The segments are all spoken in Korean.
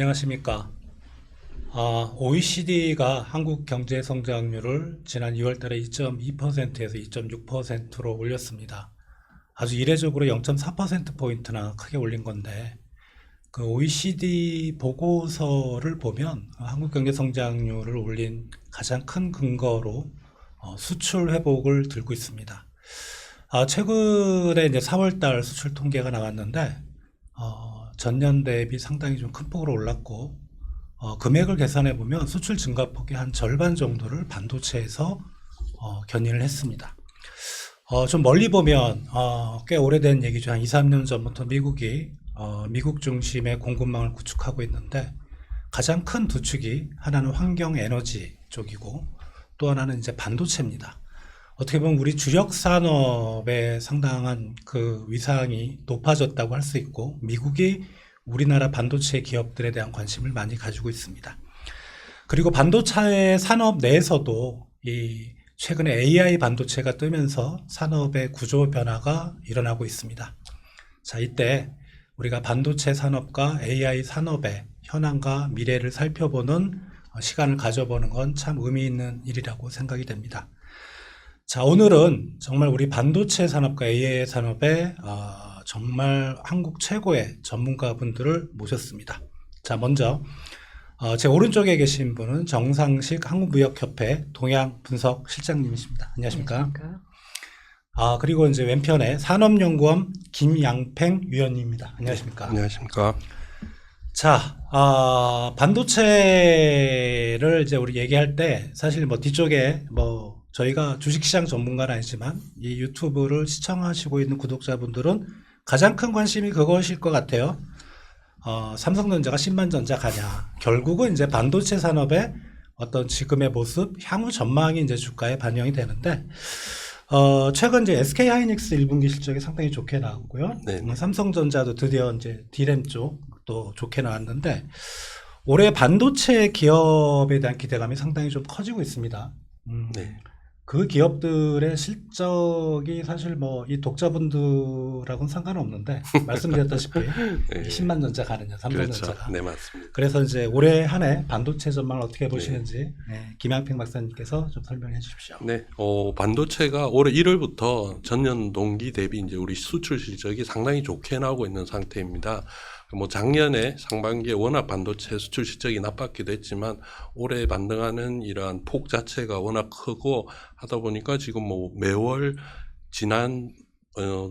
안녕하십니까. OECD가 한국 경제 성장률을 지난 2월 달에 2.2%에서 2.6%로 올렸습니다. 아주 이례적으로 0.4%포인트나 크게 올린 건데, 그 OECD 보고서를 보면 한국 경제 성장률을 올린 가장 큰 근거로 수출 회복을 들고 있습니다. 최근에 이제 4월 달 수출 통계가 나왔는데, 전년 대비 상당히 좀 큰 폭으로 올랐고, 금액을 계산해 보면 수출 증가폭의 한 절반 정도를 반도체에서 견인을 했습니다. 좀 멀리 보면 꽤 오래된 얘기죠. 한 2, 3년 전부터 미국이 미국 중심의 공급망을 구축하고 있는데, 가장 큰 두 축이 하나는 환경 에너지 쪽이고 또 하나는 이제 반도체입니다. 어떻게 보면 우리 주력 산업의 상당한 그 위상이 높아졌다고 할 수 있고, 미국이 우리나라 반도체 기업들에 대한 관심을 많이 가지고 있습니다. 그리고 반도체 산업 내에서도 이 최근에 AI 반도체가 뜨면서 산업의 구조 변화가 일어나고 있습니다. 자, 이때 우리가 반도체 산업과 AI 산업의 현황과 미래를 살펴보는 시간을 가져보는 건 참 의미 있는 일이라고 생각이 됩니다. 자, 오늘은 정말 우리 반도체 산업과 AI 산업의 정말 한국 최고의 전문가분들을 모셨습니다. 자, 먼저 제 오른쪽에 계신 분은 정상식 한국무역협회 동향분석실장님이십니다. 안녕하십니까? 안녕하십니까? 그리고 이제 왼편에 산업연구원 김양팽 위원님입니다. 안녕하십니까? 안녕하십니까? 자, 반도체를 이제 우리 얘기할 때 사실 뭐 뒤쪽에 뭐 저희가 주식시장 전문가는 아니지만 이 유튜브를 시청하시고 있는 구독자분들은 가장 큰 관심이 그것일 것 같아요. 삼성전자가 10만 전자 가냐. 결국은 이제 반도체 산업의 어떤 지금의 모습, 향후 전망이 이제 주가에 반영이 되는데, 최근 이제 SK 하이닉스 1분기 실적이 상당히 좋게 나왔고요. 삼성전자도 드디어 이제 D램 쪽도 좋게 나왔는데, 올해 반도체 기업에 대한 기대감이 상당히 좀 커지고 있습니다. 네. 그 기업들의 실적이 사실 뭐 이 독자분들하고는 상관없는데 말씀드렸다시피 네. 10만 전자 가느냐, 삼성전자가. 그렇죠. 네, 맞습니다. 그래서 이제 올해 한 해 반도체 전망을 어떻게 보시는지 김양평 박사님께서 좀 설명해 주십시오. 네, 반도체가 올해 1월부터 전년 동기 대비 이제 우리 수출 실적이 상당히 좋게 나오고 있는 상태입니다. 뭐 작년에 상반기에 워낙 반도체 수출 실적이 나빴기도 했지만 올해 반등하는 이러한 폭 자체가 워낙 크고 하다 보니까 지금 뭐 매월 지난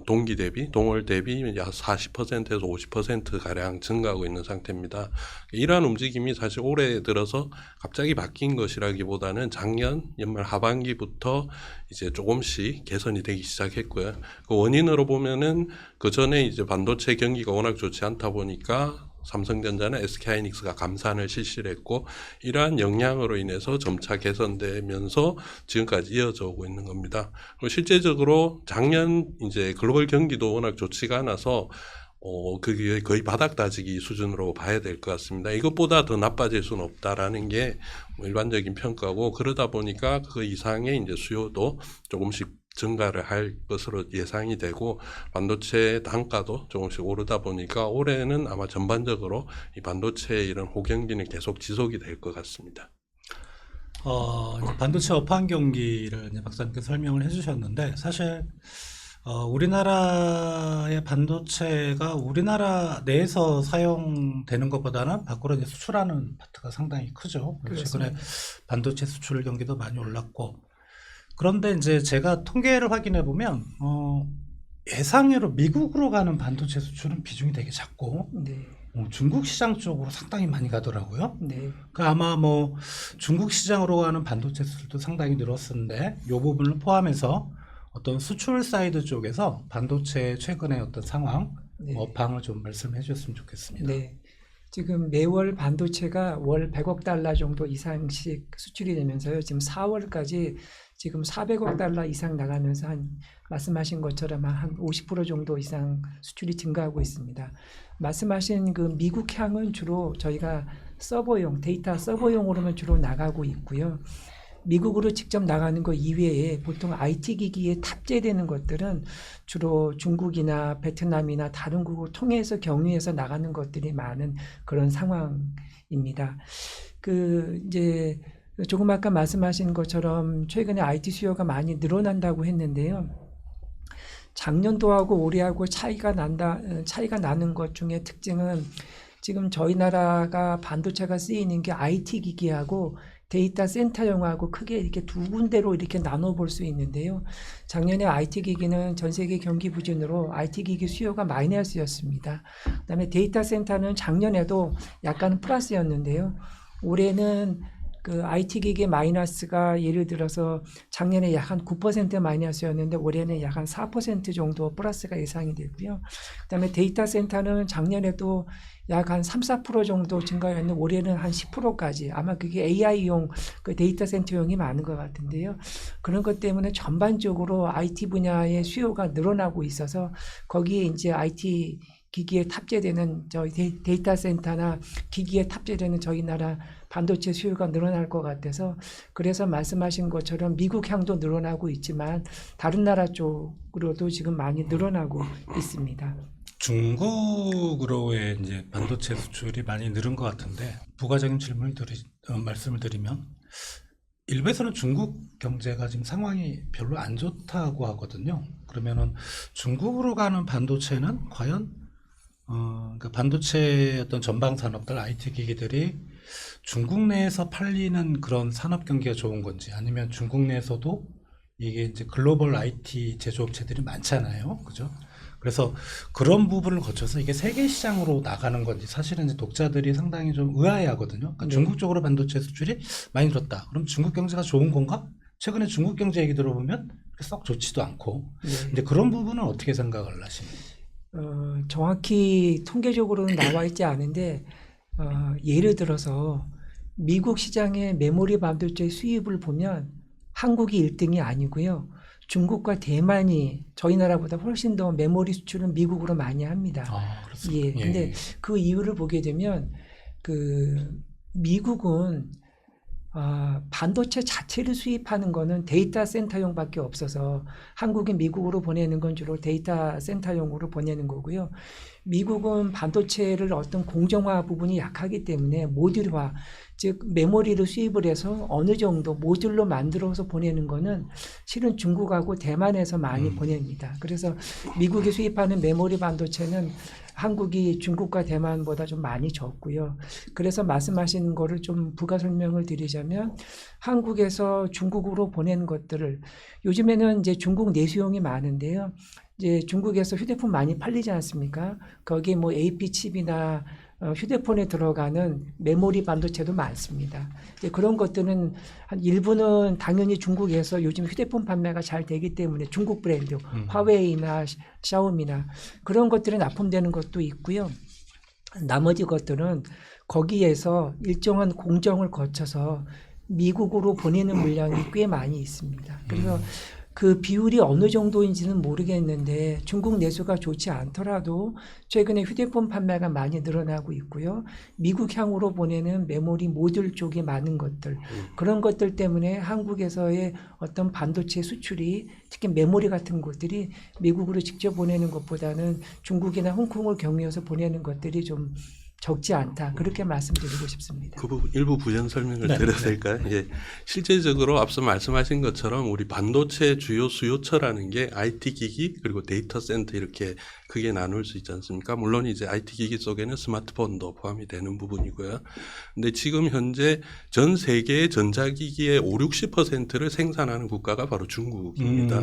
동기 대비, 동월 대비 약 40%에서 50% 가량 증가하고 있는 상태입니다. 이러한 움직임이 사실 올해 들어서 갑자기 바뀐 것이라기보다는 작년 연말 하반기부터 이제 조금씩 개선이 되기 시작했고요. 그 원인으로 보면은 그 전에 이제 반도체 경기가 워낙 좋지 않다 보니까 삼성전자는 SK하이닉스가 감산을 실시를 했고, 이러한 영향으로 인해서 점차 개선되면서 지금까지 이어져 오고 있는 겁니다. 그리고 실제적으로 작년 이제 글로벌 경기도 워낙 좋지가 않아서 그게 거의 바닥 다지기 수준으로 봐야 될 것 같습니다. 이것보다 더 나빠질 수는 없다라는 게 일반적인 평가고, 그러다 보니까 그 이상의 이제 수요도 조금씩 증가를 할 것으로 예상이 되고, 반도체 단가도 조금씩 오르다 보니까 올해는 아마 전반적으로 이 반도체의 이런 호경기는 계속 지속이 될 것 같습니다. 이제 반도체 업황 경기를 이제 박사님께서 설명을 해주셨는데, 사실 우리나라의 반도체가 우리나라 내에서 사용되는 것보다는 밖으로 이제 수출하는 파트가 상당히 크죠. 최근에 반도체 수출 경기도 많이 올랐고, 그런데 이제 제가 통계를 확인해 보면 예상외로 미국으로 가는 반도체 수출은 비중이 되게 작고, 중국 시장 쪽으로 상당히 많이 가더라고요. 그 아마 뭐 중국 시장으로 가는 반도체 수출도 상당히 늘었었는데, 이 부분을 포함해서 어떤 수출 사이드 쪽에서 반도체 최근의 어떤 상황, 업황을 좀 말씀해 주셨으면 좋겠습니다. 네. 지금 매월 반도체가 월 100억 달러 정도 이상씩 수출이 되면서요. 지금 4월까지 지금 400억 달러 이상 나가면서 말씀하신 것처럼 한 50% 정도 이상 수출이 증가하고 있습니다. 말씀하신 그 미국 향은 주로 저희가 서버용, 데이터 서버용으로만 주로 나가고 있고요. 미국으로 직접 나가는 것 이외에 보통 IT 기기에 탑재되는 것들은 주로 중국이나 베트남이나 다른 국을 통해서 경유해서 나가는 것들이 많은 그런 상황입니다. 이제 조금 아까 말씀하신 것처럼 최근에 IT 수요가 많이 늘어난다고 했는데요. 작년도하고 올해하고 차이가 나는 것 중에 특징은 지금 저희 나라가 반도체가 쓰이는 게 IT 기기하고 데이터 센터용하고 크게 이렇게 두 군데로 이렇게 나눠볼 수 있는데요. 작년에 IT 기기는 전 세계 경기 부진으로 IT 기기 수요가 마이너스였습니다. 그다음에 데이터 센터는 작년에도 약간 플러스였는데요. 올해는 IT 기기 마이너스가 예를 들어서 작년에 약 한 9% 마이너스였는데 올해는 약 한 4% 정도 플러스가 예상이 되고요. 그다음에 데이터 센터는 작년에도 약 한 3, 4% 정도 증가했는데 올해는 한 10%까지 아마 그게 AI용 데이터 센터용이 많은 것 같은데요. 그런 것 때문에 전반적으로 IT 분야의 수요가 늘어나고 있어서 거기에 이제 IT 기기에 탑재되는 저희 데이터 센터나 기기에 탑재되는 저희 나라 반도체 수요가 늘어날 것 같아서 그래서 말씀하신 것처럼 미국 향도 늘어나고 있지만 다른 나라 쪽으로도 지금 많이 늘어나고 있습니다. 중국으로의 이제 반도체 수출이 많이 늘은 것 같은데 부가적인 말씀을 드리면 일부에서는 중국 경제가 지금 상황이 별로 안 좋다고 하거든요. 그러면은 중국으로 가는 반도체는 과연 그러니까 반도체 어떤 전방 산업들 IT 기기들이 중국 내에서 팔리는 그런 산업 경기가 좋은 건지 아니면 중국 내에서도 이게 이제 글로벌 IT 제조업체들이 많잖아요. 그죠? 그래서 그런 부분을 거쳐서 이게 세계 시장으로 나가는 건지 사실은 이제 독자들이 상당히 좀 의아해 하거든요. 그러니까 중국 쪽으로 반도체 수출이 많이 늘었다. 그럼 중국 경제가 좋은 건가? 최근에 중국 경제 얘기 들어보면 썩 좋지도 않고. 근데 그런 부분은 어떻게 생각을 하십니까? 정확히 통계적으로는 나와 있지 않은데 예를 들어서 미국 시장의 메모리 반도체 수입을 보면 한국이 1등이 아니고요. 중국과 대만이 저희 나라보다 훨씬 더 메모리 수출은 미국으로 많이 합니다. 그렇습니까? 예. 근데 그 이유를 보게 되면 미국은 반도체 자체를 수입하는 거는 데이터 센터용밖에 없어서 한국이 미국으로 보내는 건 주로 데이터 센터용으로 보내는 거고요. 미국은 반도체를 어떤 공정화 부분이 약하기 때문에 모듈화, 즉 메모리를 수입을 해서 어느 정도 모듈로 만들어서 보내는 거는 실은 중국하고 대만에서 많이 보냅니다. 그래서 미국이 수입하는 메모리 반도체는 한국이 중국과 대만보다 좀 많이 적고요. 그래서 말씀하시는 거를 좀 부가 설명을 드리자면 한국에서 중국으로 보낸 것들을 요즘에는 이제 중국 내수용이 많은데요. 이제 중국에서 휴대폰 많이 팔리지 않습니까? 거기 뭐 AP 칩이나 휴대폰에 들어가는 메모리 반도체도 많습니다. 이제 그런 것들은 한 일부는 당연히 중국에서 요즘 휴대폰 판매가 잘 되기 때문에 중국 브랜드, 화웨이나 샤오미나 그런 것들이 납품되는 것도 있고요. 나머지 것들은 거기에서 일정한 공정을 거쳐서 미국으로 보내는 물량이 꽤 많이 있습니다. 그래서 그 비율이 어느 정도인지는 모르겠는데 중국 내수가 좋지 않더라도 최근에 휴대폰 판매가 많이 늘어나고 있고요. 미국향으로 보내는 메모리 모듈 쪽이 많은 것들 그런 것들 때문에 한국에서의 어떤 반도체 수출이 특히 메모리 같은 것들이 미국으로 직접 보내는 것보다는 중국이나 홍콩을 경유해서 보내는 것들이 좀 적지 않다. 그렇게 말씀드리고 싶습니다. 그 부분 일부 부연 설명을 드려도 될까요? 예. 실제적으로 앞서 말씀하신 것처럼 우리 반도체 주요 수요처라는 게 IT 기기 그리고 데이터 센터 이렇게 크게 나눌 수 있지 않습니까? 물론 이제 IT 기기 속에는 스마트폰도 포함이 되는 부분이고요. 근데 지금 현재 전 세계의 전자기기의 5, 60%를 생산하는 국가가 바로 중국입니다.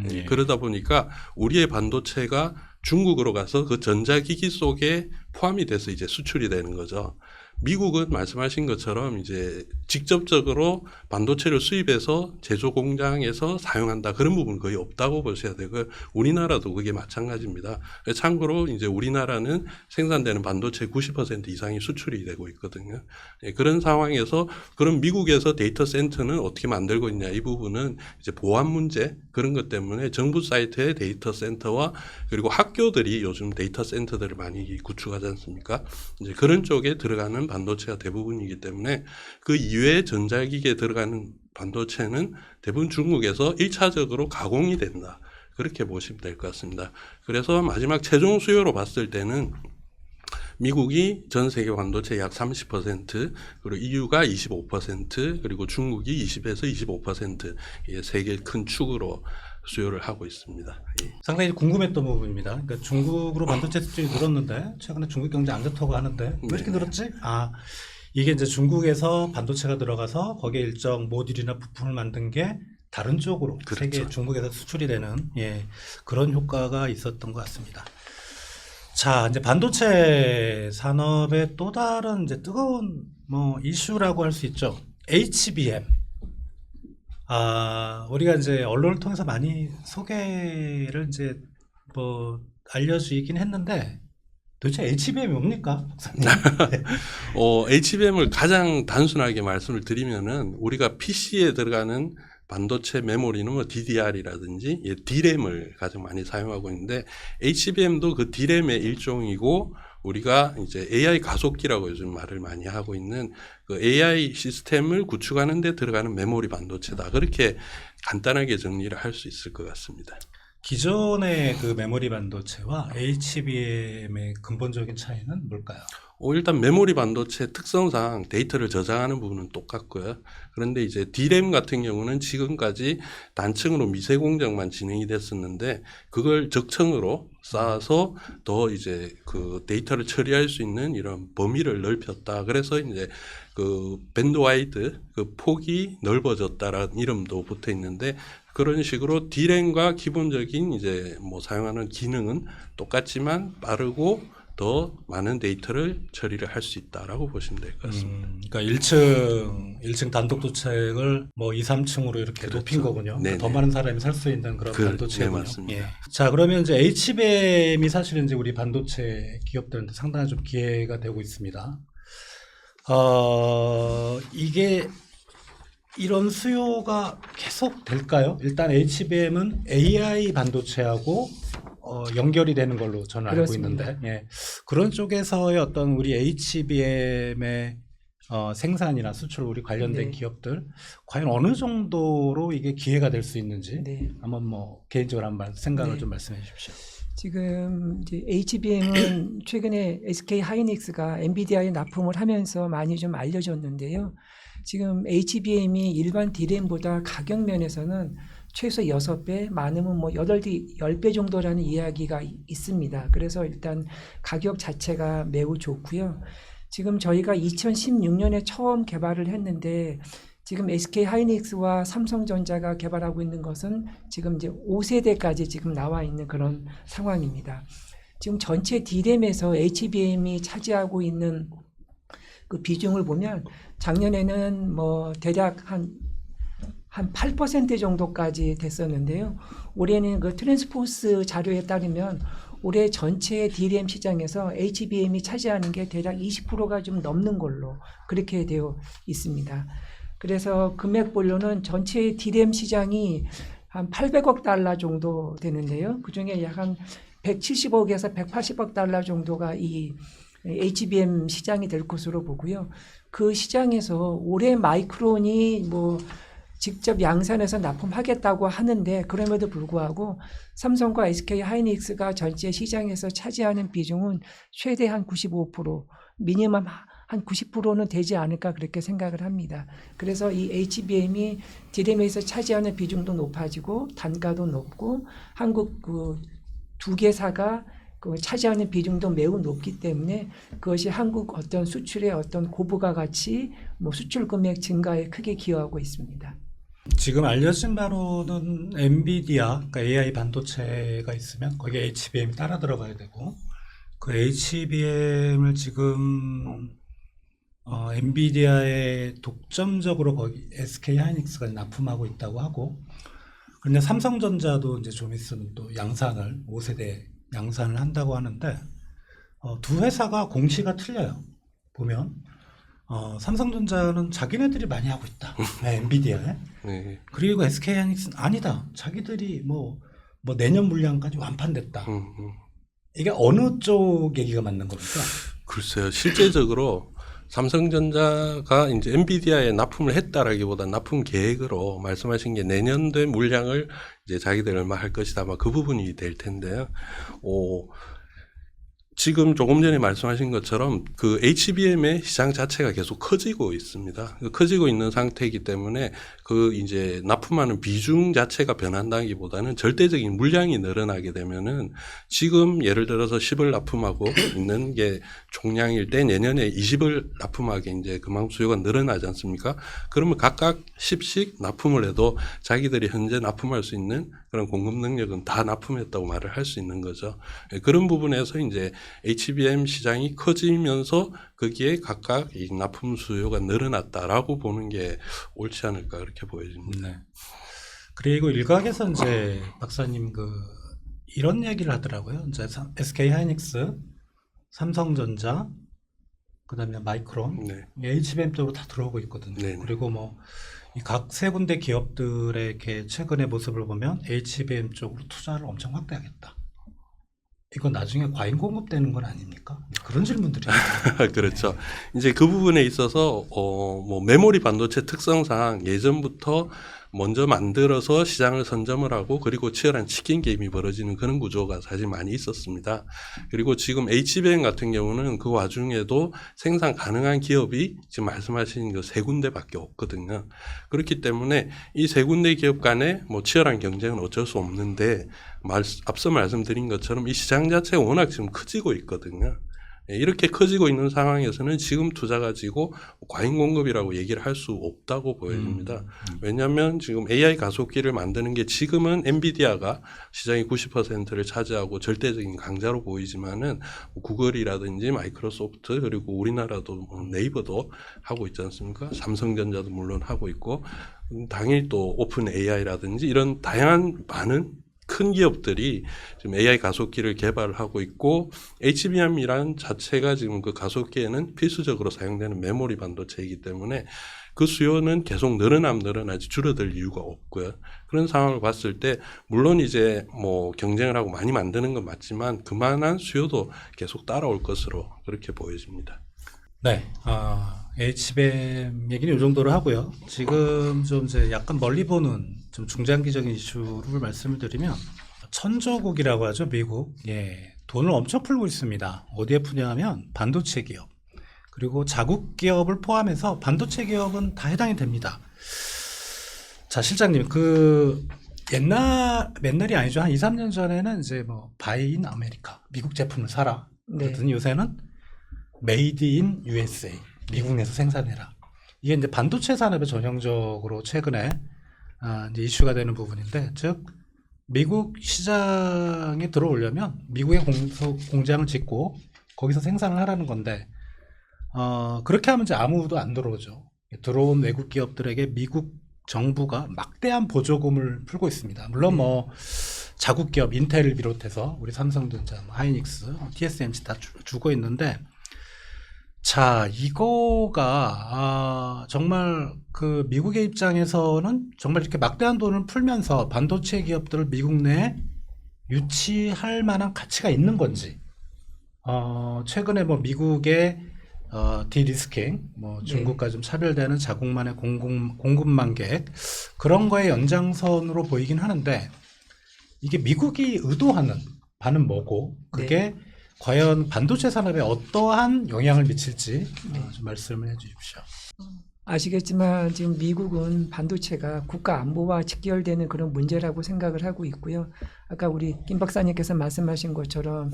예. 그러다 보니까 우리의 반도체가 중국으로 가서 그 전자기기 속에 포함이 돼서 이제 수출이 되는 거죠. 미국은 말씀하신 것처럼 이제 직접적으로 반도체를 수입해서 제조 공장에서 사용한다 그런 부분 거의 없다고 보셔야 되고 우리나라도 그게 마찬가지입니다. 참고로 이제 우리나라는 생산되는 반도체 90% 이상이 수출이 되고 있거든요. 예, 그런 상황에서 그럼 미국에서 데이터 센터는 어떻게 만들고 있냐 이 부분은 이제 보안 문제 그런 것 때문에 정부 사이트의 데이터 센터와 그리고 학교들이 요즘 데이터 센터들을 많이 구축하지 않습니까? 이제 그런 쪽에 들어가는 반도체가 대부분이기 때문에 그 이외에 전자기기에 들어가는 반도체는 대부분 중국에서 1차적으로 가공이 된다. 그렇게 보시면 될 것 같습니다. 그래서 마지막 최종 수요로 봤을 때는 미국이 전 세계 반도체 약 30%, 그리고 EU가 25%, 그리고 중국이 20에서 25% 세 개 큰 축으로 수요를 하고 있습니다. 예. 상당히 궁금했던 부분입니다. 그러니까 중국으로 반도체 수출이 늘었는데 최근에 중국 경제 안 좋다고 하는데 왜 이렇게 늘었지? 이게 이제 중국에서 반도체가 들어가서 거기에 일정 모듈이나 부품을 만든 게 다른 쪽으로 그렇죠. 세계 중국에서 수출이 되는 그런 효과가 있었던 것 같습니다. 자, 이제 반도체 산업의 또 다른 이제 뜨거운 이슈라고 할 수 있죠. HBM. 우리가 이제 언론을 통해서 많이 소개를 이제 알려주긴 했는데 도대체 HBM이 뭡니까? HBM을 가장 단순하게 말씀을 드리면은 우리가 PC에 들어가는 반도체 메모리는 뭐 DDR이라든지 DRAM을 가장 많이 사용하고 있는데 HBM도 그 DRAM의 일종이고 우리가 이제 AI 가속기라고 요즘 말을 많이 하고 있는 그 AI 시스템을 구축하는 데 들어가는 메모리 반도체다. 그렇게 간단하게 정리를 할 수 있을 것 같습니다. 기존의 그 메모리 반도체와 HBM의 근본적인 차이는 뭘까요? 일단 메모리 반도체 특성상 데이터를 저장하는 부분은 똑같고요. 그런데 이제 DRAM 같은 경우는 지금까지 단층으로 미세 공정만 진행이 됐었는데 그걸 적층으로 쌓아서 더 이제 그 데이터를 처리할 수 있는 이런 범위를 넓혔다. 그래서 이제 그 밴드와이드 그 폭이 넓어졌다라는 이름도 붙어 있는데 그런 식으로 D램과 기본적인 이제 사용하는 기능은 똑같지만 빠르고 더 많은 데이터를 처리를 할 수 있다라고 보시면 될 것 같습니다. 그러니까 1층 단독 도책을 2, 3층으로 이렇게 그렇죠. 높인 거군요. 네네. 더 많은 사람이 살 수 있는 그런 반도체군요. 네, 맞습니다. 자, 그러면 이제 HBM이 사실은 이제 우리 반도체 기업들한테 상당히 좀 기회가 되고 있습니다. 이게 이런 수요가 계속 될까요? 일단 HBM은 AI 반도체하고 연결이 되는 걸로 저는 그렇습니다. 알고 있는데, 그런 쪽에서의 어떤 우리 HBM의 생산이나 수출 우리 관련된 네. 기업들 과연 어느 정도로 이게 기회가 될 수 있는지 네. 한번 개인적으로 한번 생각을 네. 좀 말씀해 주십시오. 지금 이제 HBM은 최근에 SK 하이닉스가 엔비디아에 납품을 하면서 많이 좀 알려졌는데요. 지금 HBM이 일반 DRAM보다 가격 면에서는 최소 6배, 많으면 8배, 10배 정도라는 이야기가 있습니다. 그래서 일단 가격 자체가 매우 좋고요. 지금 저희가 2016년에 처음 개발을 했는데 지금 SK 하이닉스와 삼성전자가 개발하고 있는 것은 지금 이제 5세대까지 지금 나와 있는 그런 상황입니다. 지금 전체 DRAM에서 HBM이 차지하고 있는 그 비중을 보면 작년에는 대략 한 8% 정도까지 됐었는데요. 올해는 그 트랜스포스 자료에 따르면 올해 전체 DRAM 시장에서 HBM이 차지하는 게 대략 20%가 좀 넘는 걸로 그렇게 되어 있습니다. 그래서 금액별로는 전체 DRAM 시장이 한 800억 달러 정도 되는데요. 그중에 약 한 170억에서 180억 달러 정도가 이 HBM 시장이 될 것으로 보고요. 그 시장에서 올해 마이크론이 직접 양산해서 납품하겠다고 하는데 그럼에도 불구하고 삼성과 SK 하이닉스가 전체 시장에서 차지하는 비중은 최대 한 95%, 미니멈 한 90%는 되지 않을까 그렇게 생각을 합니다. 그래서 이 HBM이 DRAM에서 차지하는 비중도 높아지고 단가도 높고 한국 그 두 개사가 그 차지하는 비중도 매우 높기 때문에 그것이 한국 어떤 수출의 어떤 고부가 가치, 수출 금액 증가에 크게 기여하고 있습니다. 지금 알려진 바로는 엔비디아, 그러니까 AI 반도체가 있으면 거기에 HBM이 따라 들어가야 되고 그 HBM을 지금 엔비디아에 독점적으로 거기 SK 하이닉스가 납품하고 있다고 하고 그런데 삼성전자도 이제 좀 있으면 또 양산을 5세대 양산을 한다고 하는데 두 회사가 공시가 틀려요. 보면 삼성전자는 자기네들이 많이 하고 있다. 엔비디아에. 네. 그리고 SK 하이닉스는 아니다. 자기들이 내년 물량까지 완판됐다. 이게 어느 쪽 얘기가 맞는 겁니까? 글쎄요. 실제적으로 삼성전자가 이제 엔비디아에 납품을 했다라기보다 납품 계획으로 말씀하신 게 내년도에 물량을 이제 자기들 얼마 할 것이다. 아마 그 부분이 될 텐데요. 지금 조금 전에 말씀하신 것처럼 그 HBM의 시장 자체가 계속 커지고 있습니다. 커지고 있는 상태이기 때문에 그 이제 납품하는 비중 자체가 변한다기보다는 절대적인 물량이 늘어나게 되면은 지금 예를 들어서 10을 납품하고 있는 게 총량일 때 내년에 20을 납품하게 이제 그만큼 수요가 늘어나지 않습니까? 그러면 각각 10씩 납품을 해도 자기들이 현재 납품할 수 있는 그런 공급 능력은 다 납품했다고 말을 할 수 있는 거죠. 그런 부분에서 이제 HBM 시장이 커지면서 거기에 각각 이 납품 수요가 늘어났다라고 보는 게 옳지 않을까 그렇게 보여집니다. 네. 그리고 일각에서 이제 박사님 이런 얘기를 하더라고요. 이제 SK 하이닉스, 삼성전자, 그다음에 마이크론, 네. HBM 쪽으로 다 들어오고 있거든요. 네네. 그리고 뭐 이 각 세 군데 기업들의 이렇게 최근의 모습을 보면 HBM 쪽으로 투자를 엄청 확대하겠다. 이건 나중에 과잉 공급되는 건 아닙니까? 그런 질문들이 그렇죠. 이제 그 부분에 있어서 뭐 메모리 반도체 특성상 예전부터 먼저 만들어서 시장을 선점을 하고 그리고 치열한 치킨 게임이 벌어지는 그런 구조가 사실 많이 있었습니다. 그리고 지금 HBM 같은 경우는 그 와중에도 생산 가능한 기업이 지금 말씀하신 그 세 군데밖에 없거든요. 그렇기 때문에 이 세 군데 기업 간에 뭐 치열한 경쟁은 어쩔 수 없는데 앞서 말씀드린 것처럼 이 시장 자체가 워낙 지금 커지고 있거든요. 이렇게 커지고 있는 상황에서는 지금 투자 가지고 과잉 공급이라고 얘기를 할 수 없다고 보여집니다. 왜냐하면 지금 AI 가속기를 만드는 게 지금은 엔비디아가 시장의 90%를 차지하고 절대적인 강자로 보이지만은 구글이라든지 마이크로소프트 그리고 우리나라도 네이버도 하고 있지 않습니까? 삼성전자도 물론 하고 있고 당일 또 오픈 AI라든지 이런 다양한 많은 큰 기업들이 지금 AI 가속기를 개발하고 있고 HBM이란 자체가 지금 그 가속기에는 필수적으로 사용되는 메모리 반도체이기 때문에 그 수요는 계속 늘어나지 줄어들 이유가 없고요. 그런 상황을 봤을 때 물론 이제 뭐 경쟁을 하고 많이 만드는 건 맞지만 그만한 수요도 계속 따라올 것으로 그렇게 보여집니다. 네, HBM 얘기는 이 정도로 하고요. 지금 좀 이제 약간 멀리 보는 좀 중장기적인 이슈를 말씀을 드리면 천조국이라고 하죠, 미국. 예, 돈을 엄청 풀고 있습니다. 어디에 푸냐면 반도체 기업 그리고 자국 기업을 포함해서 반도체 기업은 다 해당이 됩니다. 자, 실장님, 옛날이 아니죠. 한 2, 3년 전에는 이제 뭐 바이 인 아메리카, 미국 제품을 사라. 네. 그랬더니 요새는 메이드 인 USA, 미국 내에서 생산해라. 이게 이제 반도체 산업에 전형적으로 최근에 이제 이슈가 되는 부분인데, 즉 미국 시장에 들어오려면 미국에 공장을 짓고 거기서 생산을 하라는 건데, 그렇게 하면 이제 아무도 안 들어오죠. 들어온 외국 기업들에게 미국 정부가 막대한 보조금을 풀고 있습니다. 물론 뭐 자국 기업 인텔을 비롯해서 우리 삼성전자, 하이닉스, TSMC 다 주고 있는데, 자, 이거가 정말 그 미국의 입장에서는 정말 이렇게 막대한 돈을 풀면서 반도체 기업들을 미국 내에 유치할 만한 가치가 있는 건지, 최근에 뭐 미국의 디리스킹, 뭐 중국과 좀 차별되는 자국만의 공급망 계획, 그런 거의 연장선으로 보이긴 하는데, 이게 미국이 의도하는 바는 뭐고, 그게 과연 반도체 산업에 어떠한 영향을 미칠지 좀 말씀을 해주십시오. 아시겠지만 지금 미국은 반도체가 국가 안보와 직결되는 그런 문제라고 생각을 하고 있고요. 아까 우리 김 박사님께서 말씀하신 것처럼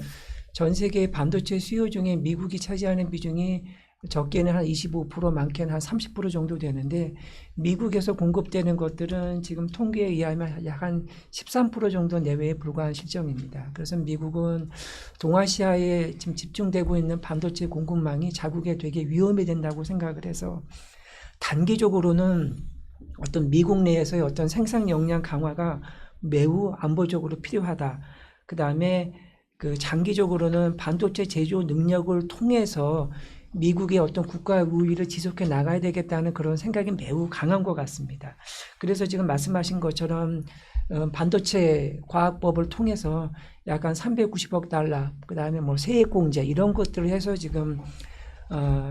전 세계 반도체 수요 중에 미국이 차지하는 비중이 적게는 한 25%, 많게는 한 30% 정도 되는데, 미국에서 공급되는 것들은 지금 통계에 의하면 약 한 13% 정도 내외에 불과한 실정입니다. 그래서 미국은 동아시아에 지금 집중되고 있는 반도체 공급망이 자국에 되게 위험이 된다고 생각을 해서, 단기적으로는 어떤 미국 내에서의 어떤 생산 역량 강화가 매우 안보적으로 필요하다. 그 다음에 그 장기적으로는 반도체 제조 능력을 통해서 미국의 어떤 국가 우위를 지속해 나가야 되겠다는 그런 생각이 매우 강한 것 같습니다. 그래서 지금 말씀하신 것처럼 반도체 과학법을 통해서 약간 390억 달러, 그 다음에 뭐 세액공제 이런 것들을 해서 지금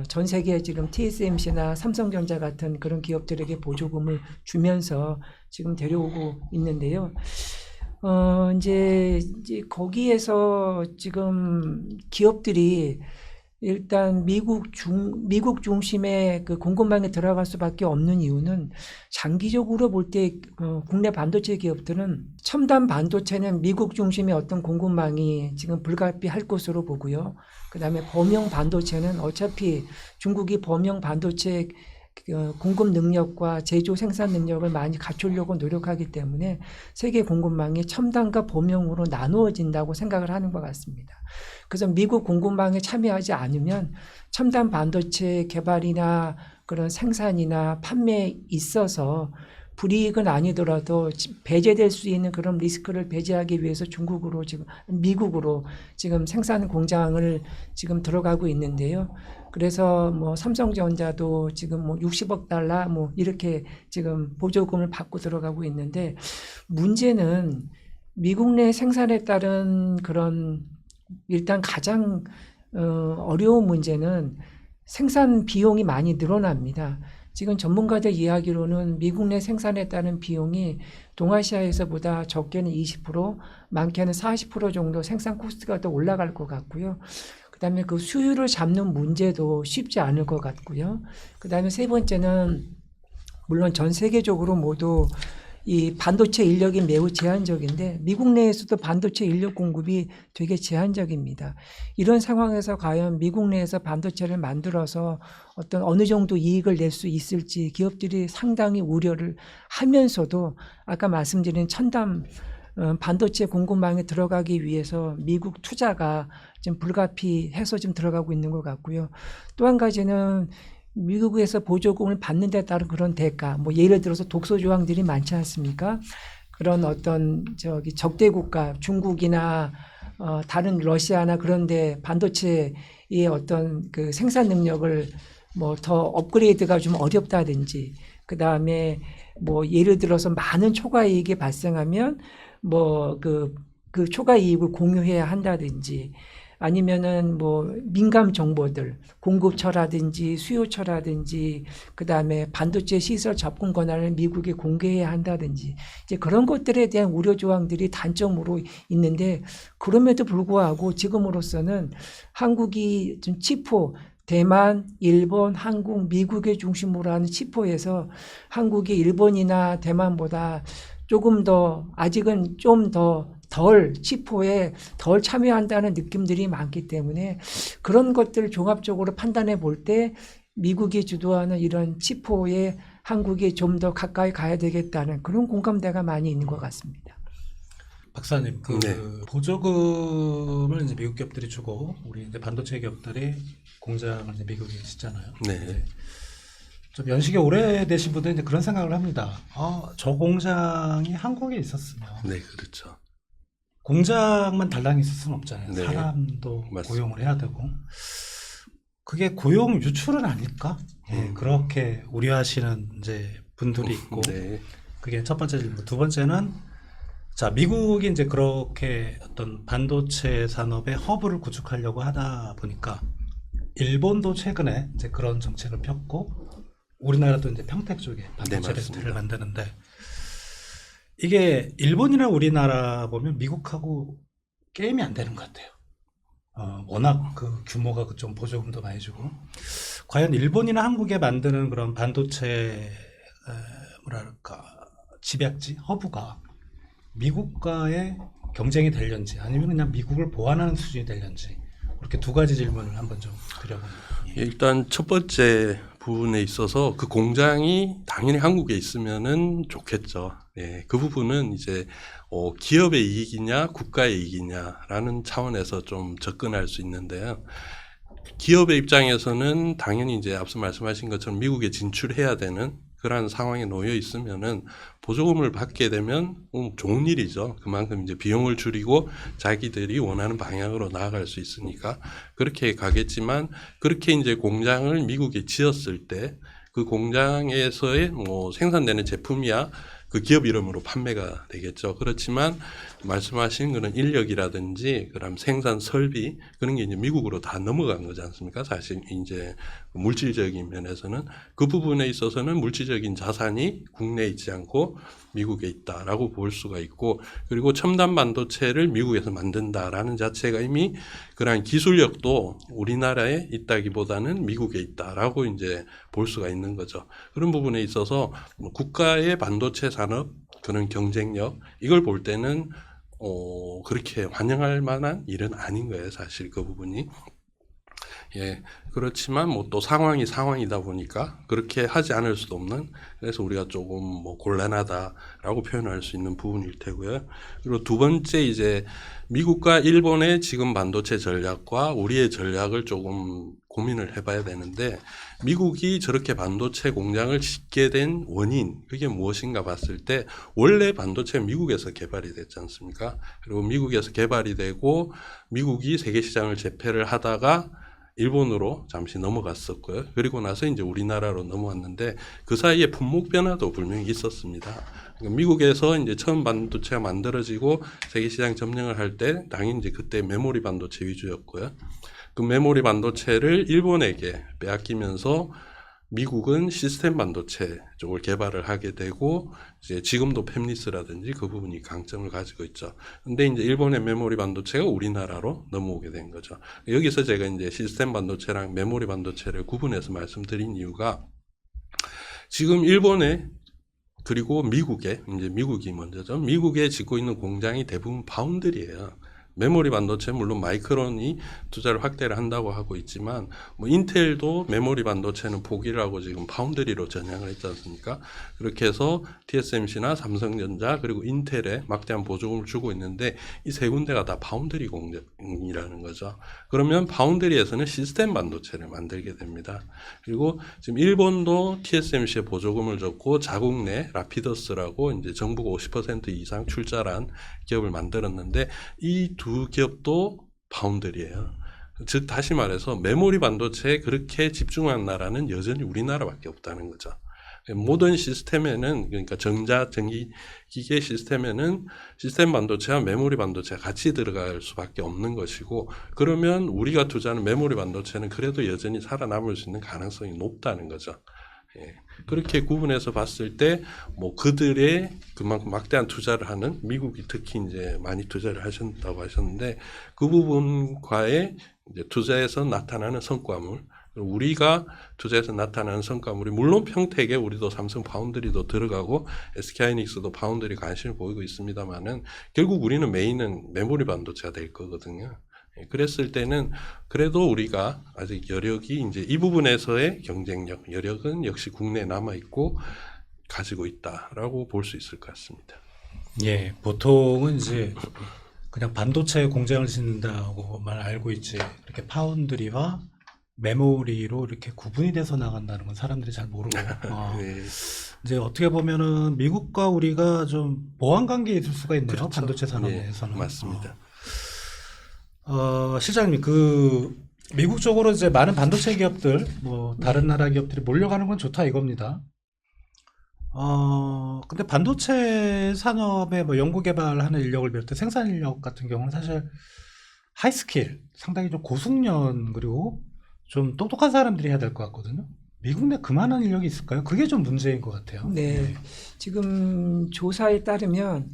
전 세계 지금 TSMC나 삼성전자 같은 그런 기업들에게 보조금을 주면서 지금 데려오고 있는데요. 이제 거기에서 지금 기업들이 일단 미국 중심의 그 공급망에 들어갈 수밖에 없는 이유는 장기적으로 볼 때 국내 반도체 기업들은 첨단 반도체는 미국 중심의 어떤 공급망이 지금 불가피할 것으로 보고요. 그다음에 범용 반도체는 어차피 중국이 범용 반도체 공급 능력과 제조 생산 능력을 많이 갖추려고 노력하기 때문에 세계 공급망이 첨단과 범용으로 나누어진다고 생각을 하는 것 같습니다. 그래서 미국 공급망에 참여하지 않으면 첨단 반도체 개발이나 그런 생산이나 판매에 있어서 불이익은 아니더라도 배제될 수 있는 그런 리스크를 배제하기 위해서 미국으로 지금 생산 공장을 지금 들어가고 있는데요. 그래서 뭐 삼성전자도 지금 뭐 60억 달러 뭐 이렇게 지금 보조금을 받고 들어가고 있는데, 문제는 미국 내 생산에 따른 그런 일단 가장 어려운 문제는 생산 비용이 많이 늘어납니다. 지금 전문가들 이야기로는 미국 내 생산에 따른 비용이 동아시아에서보다 적게는 20%, 많게는 40% 정도 생산 코스트가 더 올라갈 것 같고요. 그다음에 그 수율을 잡는 문제도 쉽지 않을 것 같고요. 그다음에 세 번째는 물론 전 세계적으로 모두 이 반도체 인력이 매우 제한적인데 미국 내에서도 반도체 인력 공급이 되게 제한적입니다. 이런 상황에서 과연 미국 내에서 반도체를 만들어서 어떤 어느 정도 이익을 낼 수 있을지 기업들이 상당히 우려를 하면서도 아까 말씀드린 첨단 반도체 공급망에 들어가기 위해서 미국 투자가 지금 불가피해서 지금 들어가고 있는 것 같고요. 또 한 가지는 미국에서 보조금을 받는 데 따른 그런 대가, 뭐 예를 들어서 독소 조항들이 많지 않습니까? 그런 어떤 적대 국가, 중국이나 다른 러시아나 그런데 반도체의 어떤 그 생산 능력을 뭐 더 업그레이드가 좀 어렵다든지, 그 다음에 뭐 예를 들어서 많은 초과 이익이 발생하면 뭐 그 초과 이익을 공유해야 한다든지, 아니면은 뭐 민감 정보들, 공급처라든지 수요처라든지, 그 다음에 반도체 시설 접근 권한을 미국에 공개해야 한다든지, 이제 그런 것들에 대한 우려 조항들이 단점으로 있는데, 그럼에도 불구하고 지금으로서는 한국이 좀 치포, 대만, 일본, 한국, 미국의 중심으로 하는 치포에서 한국이 일본이나 대만보다 조금 더 아직은 좀 더 덜 치포에 덜 참여한다는 느낌들이 많기 때문에 그런 것들을 종합적으로 판단해 볼 때 미국이 주도하는 이런 치포에 한국이 좀 더 가까이 가야 되겠다는 그런 공감대가 많이 있는 것 같습니다. 박사님, 보조금을 이제 미국 기업들이 주고 우리 이제 반도체 기업들이 공장을 이제 미국에 짓잖아요. 네. 좀 연식이 오래되신 분들은 이제 그런 생각을 합니다. 저 공장이 한국에 있었으면. 네, 그렇죠. 공장만 달랑이 있을 수는 없잖아요. 네. 사람도 맞습니다. 고용을 해야 되고. 그게 고용 유출은 아닐까? 예, 그렇게 우려하시는 이제 분들이 있고. 네. 그게 첫 번째 질문. 두 번째는 자, 미국이 이제 그렇게 어떤 반도체 산업의 허브를 구축하려고 하다 보니까 일본도 최근에 이제 그런 정책을 폈고 우리나라도 이제 평택 쪽에 반도체 를 만드는데, 이게 일본이나 우리나라 보면 미국하고 게임이 안 되는 것 같아요. 워낙 그 규모가 좀 보조금도 많이 주고, 과연 일본이나 한국에 만드는 그런 반도체 뭐랄까 집약지 허브가 미국과의 경쟁이 되려는지 아니면 그냥 미국을 보완하는 수준이 되려는지, 그렇게 두 가지 질문을 한번 좀 드려봅니다. 일단 첫 번째 부분에 있어서 그 공장이 당연히 한국에 있으면은 좋겠죠. 예, 그 부분은 이제 기업의 이익이냐 국가의 이익이냐라는 차원에서 좀 접근할 수 있는데요. 기업의 입장에서는 당연히 이제 앞서 말씀하신 것처럼 미국에 진출해야 되는 그러한 상황에 놓여 있으면은 보조금을 받게 되면 좋은 일이죠. 그만큼 이제 비용을 줄이고 자기들이 원하는 방향으로 나아갈 수 있으니까 그렇게 가겠지만, 그렇게 이제 공장을 미국에 지었을 때 그 공장에서의 뭐 생산되는 제품이야 그 기업 이름으로 판매가 되겠죠. 그렇지만 말씀하신 그런 인력이라든지 그다음 생산 설비 그런 게 이제 미국으로 다 넘어간 거지 않습니까? 사실 이제 물질적인 면에서는 그 부분에 있어서는 물질적인 자산이 국내에 있지 않고 미국에 있다라고 볼 수가 있고, 그리고 첨단 반도체를 미국에서 만든다라는 자체가 이미 그러한 기술력도 우리나라에 있다기보다는 미국에 있다라고 이제 볼 수가 있는 거죠. 그런 부분에 있어서 국가의 반도체 산업 그런 경쟁력 이걸 볼 때는 그렇게 환영할 만한 일은 아닌 거예요, 사실 그 부분이. 예, 그렇지만 뭐 또 상황이다 보니까 그렇게 하지 않을 수도 없는, 그래서 우리가 조금 뭐 곤란하다라고 표현할 수 있는 부분일 테고요. 그리고 두 번째, 이제 미국과 일본의 지금 반도체 전략과 우리의 전략을 조금 고민을 해봐야 되는데, 미국이 저렇게 반도체 공장을 짓게 된 원인, 그게 무엇인가 봤을 때 원래 반도체는 미국에서 개발이 됐지 않습니까? 그리고 미국에서 개발이 되고 미국이 세계 시장을 제패를 하다가 일본으로 잠시 넘어갔었고요. 그리고 나서 이제 우리나라로 넘어왔는데 그 사이에 품목 변화도 분명히 있었습니다. 그러니까 미국에서 이제 처음 반도체가 만들어지고 세계 시장 점령을 할 때 당연히 이제 그때 메모리 반도체 위주였고요. 그 메모리 반도체를 일본에게 빼앗기면서 미국은 시스템 반도체 쪽을 개발을 하게 되고, 이제 지금도 팹리스라든지 그 부분이 강점을 가지고 있죠. 근데 이제 일본의 메모리 반도체가 우리나라로 넘어오게 된 거죠. 여기서 제가 이제 시스템 반도체랑 메모리 반도체를 구분해서 말씀드린 이유가, 지금 일본에 그리고 미국에, 이제 미국이 먼저죠. 미국에 짓고 있는 공장이 대부분 파운드리예요. 메모리 반도체 물론 마이크론이 투자를 확대를 한다고 하고 있지만, 뭐 인텔도 메모리 반도체는 포기를 하고 지금 파운드리로 전향을 했지 않습니까? 그렇게 해서 TSMC나 삼성전자 그리고 인텔에 막대한 보조금을 주고 있는데, 이 세 군데가 다 파운드리 공장이라는 거죠. 그러면 파운드리에서는 시스템 반도체를 만들게 됩니다. 그리고 지금 일본도 TSMC에 보조금을 줬고 자국 내 라피더스라고 이제 정부가 50% 이상 출자한 기업을 만들었는데, 이 두 기업도 파운드리예요. 즉 다시 말해서 메모리 반도체에 그렇게 집중한 나라는 여전히 우리나라밖에 없다는 거죠. 모든 시스템에는, 그러니까 전기 기계 시스템에는 시스템 반도체와 메모리 반도체가 같이 들어갈 수밖에 없는 것이고, 그러면 우리가 투자하는 메모리 반도체는 그래도 여전히 살아남을 수 있는 가능성이 높다는 거죠. 예. 그렇게 구분해서 봤을 때 뭐 그들의 그만큼 막대한 투자를 하는 미국이 특히 이제 많이 투자를 하셨다고 하셨는데, 그 부분과의 이제 투자에서 나타나는 성과물, 우리가 투자에서 나타나는 성과물이 물론 평택에 우리도 삼성 파운드리도 들어가고 SK하이닉스도 파운드리 관심을 보이고 있습니다만은 결국 우리는 메인은 메모리 반도체가 될 거거든요. 그랬을 때는 그래도 우리가 아직 여력이 이제 이 부분에서의 경쟁력, 여력은 역시 국내에 남아 있고 가지고 있다라고 볼 수 있을 것 같습니다. 예, 보통은 이제 그냥 반도체 공장을 짓는다고만 알고 있지, 이렇게 파운드리와 메모리로 이렇게 구분이 돼서 나간다는 건 사람들이 잘 모르고, 네. 이제 어떻게 보면은 미국과 우리가 좀 보완 관계에 있을 수가 있네요. 그렇죠. 반도체 산업 네, 내에서는. 맞습니다. 실장님, 미국 쪽으로 이제 많은 반도체 기업들, 뭐 다른 나라 기업들이 몰려가는 건 좋다 이겁니다. 근데 반도체 산업에 뭐 연구개발하는 인력을 비롯해 생산 인력 같은 경우는 사실 하이스킬, 상당히 좀 고숙련 그리고 좀 똑똑한 사람들이 해야 될 것 같거든요. 미국 내 그만한 인력이 있을까요? 그게 좀 문제인 것 같아요. 네. 지금 조사에 따르면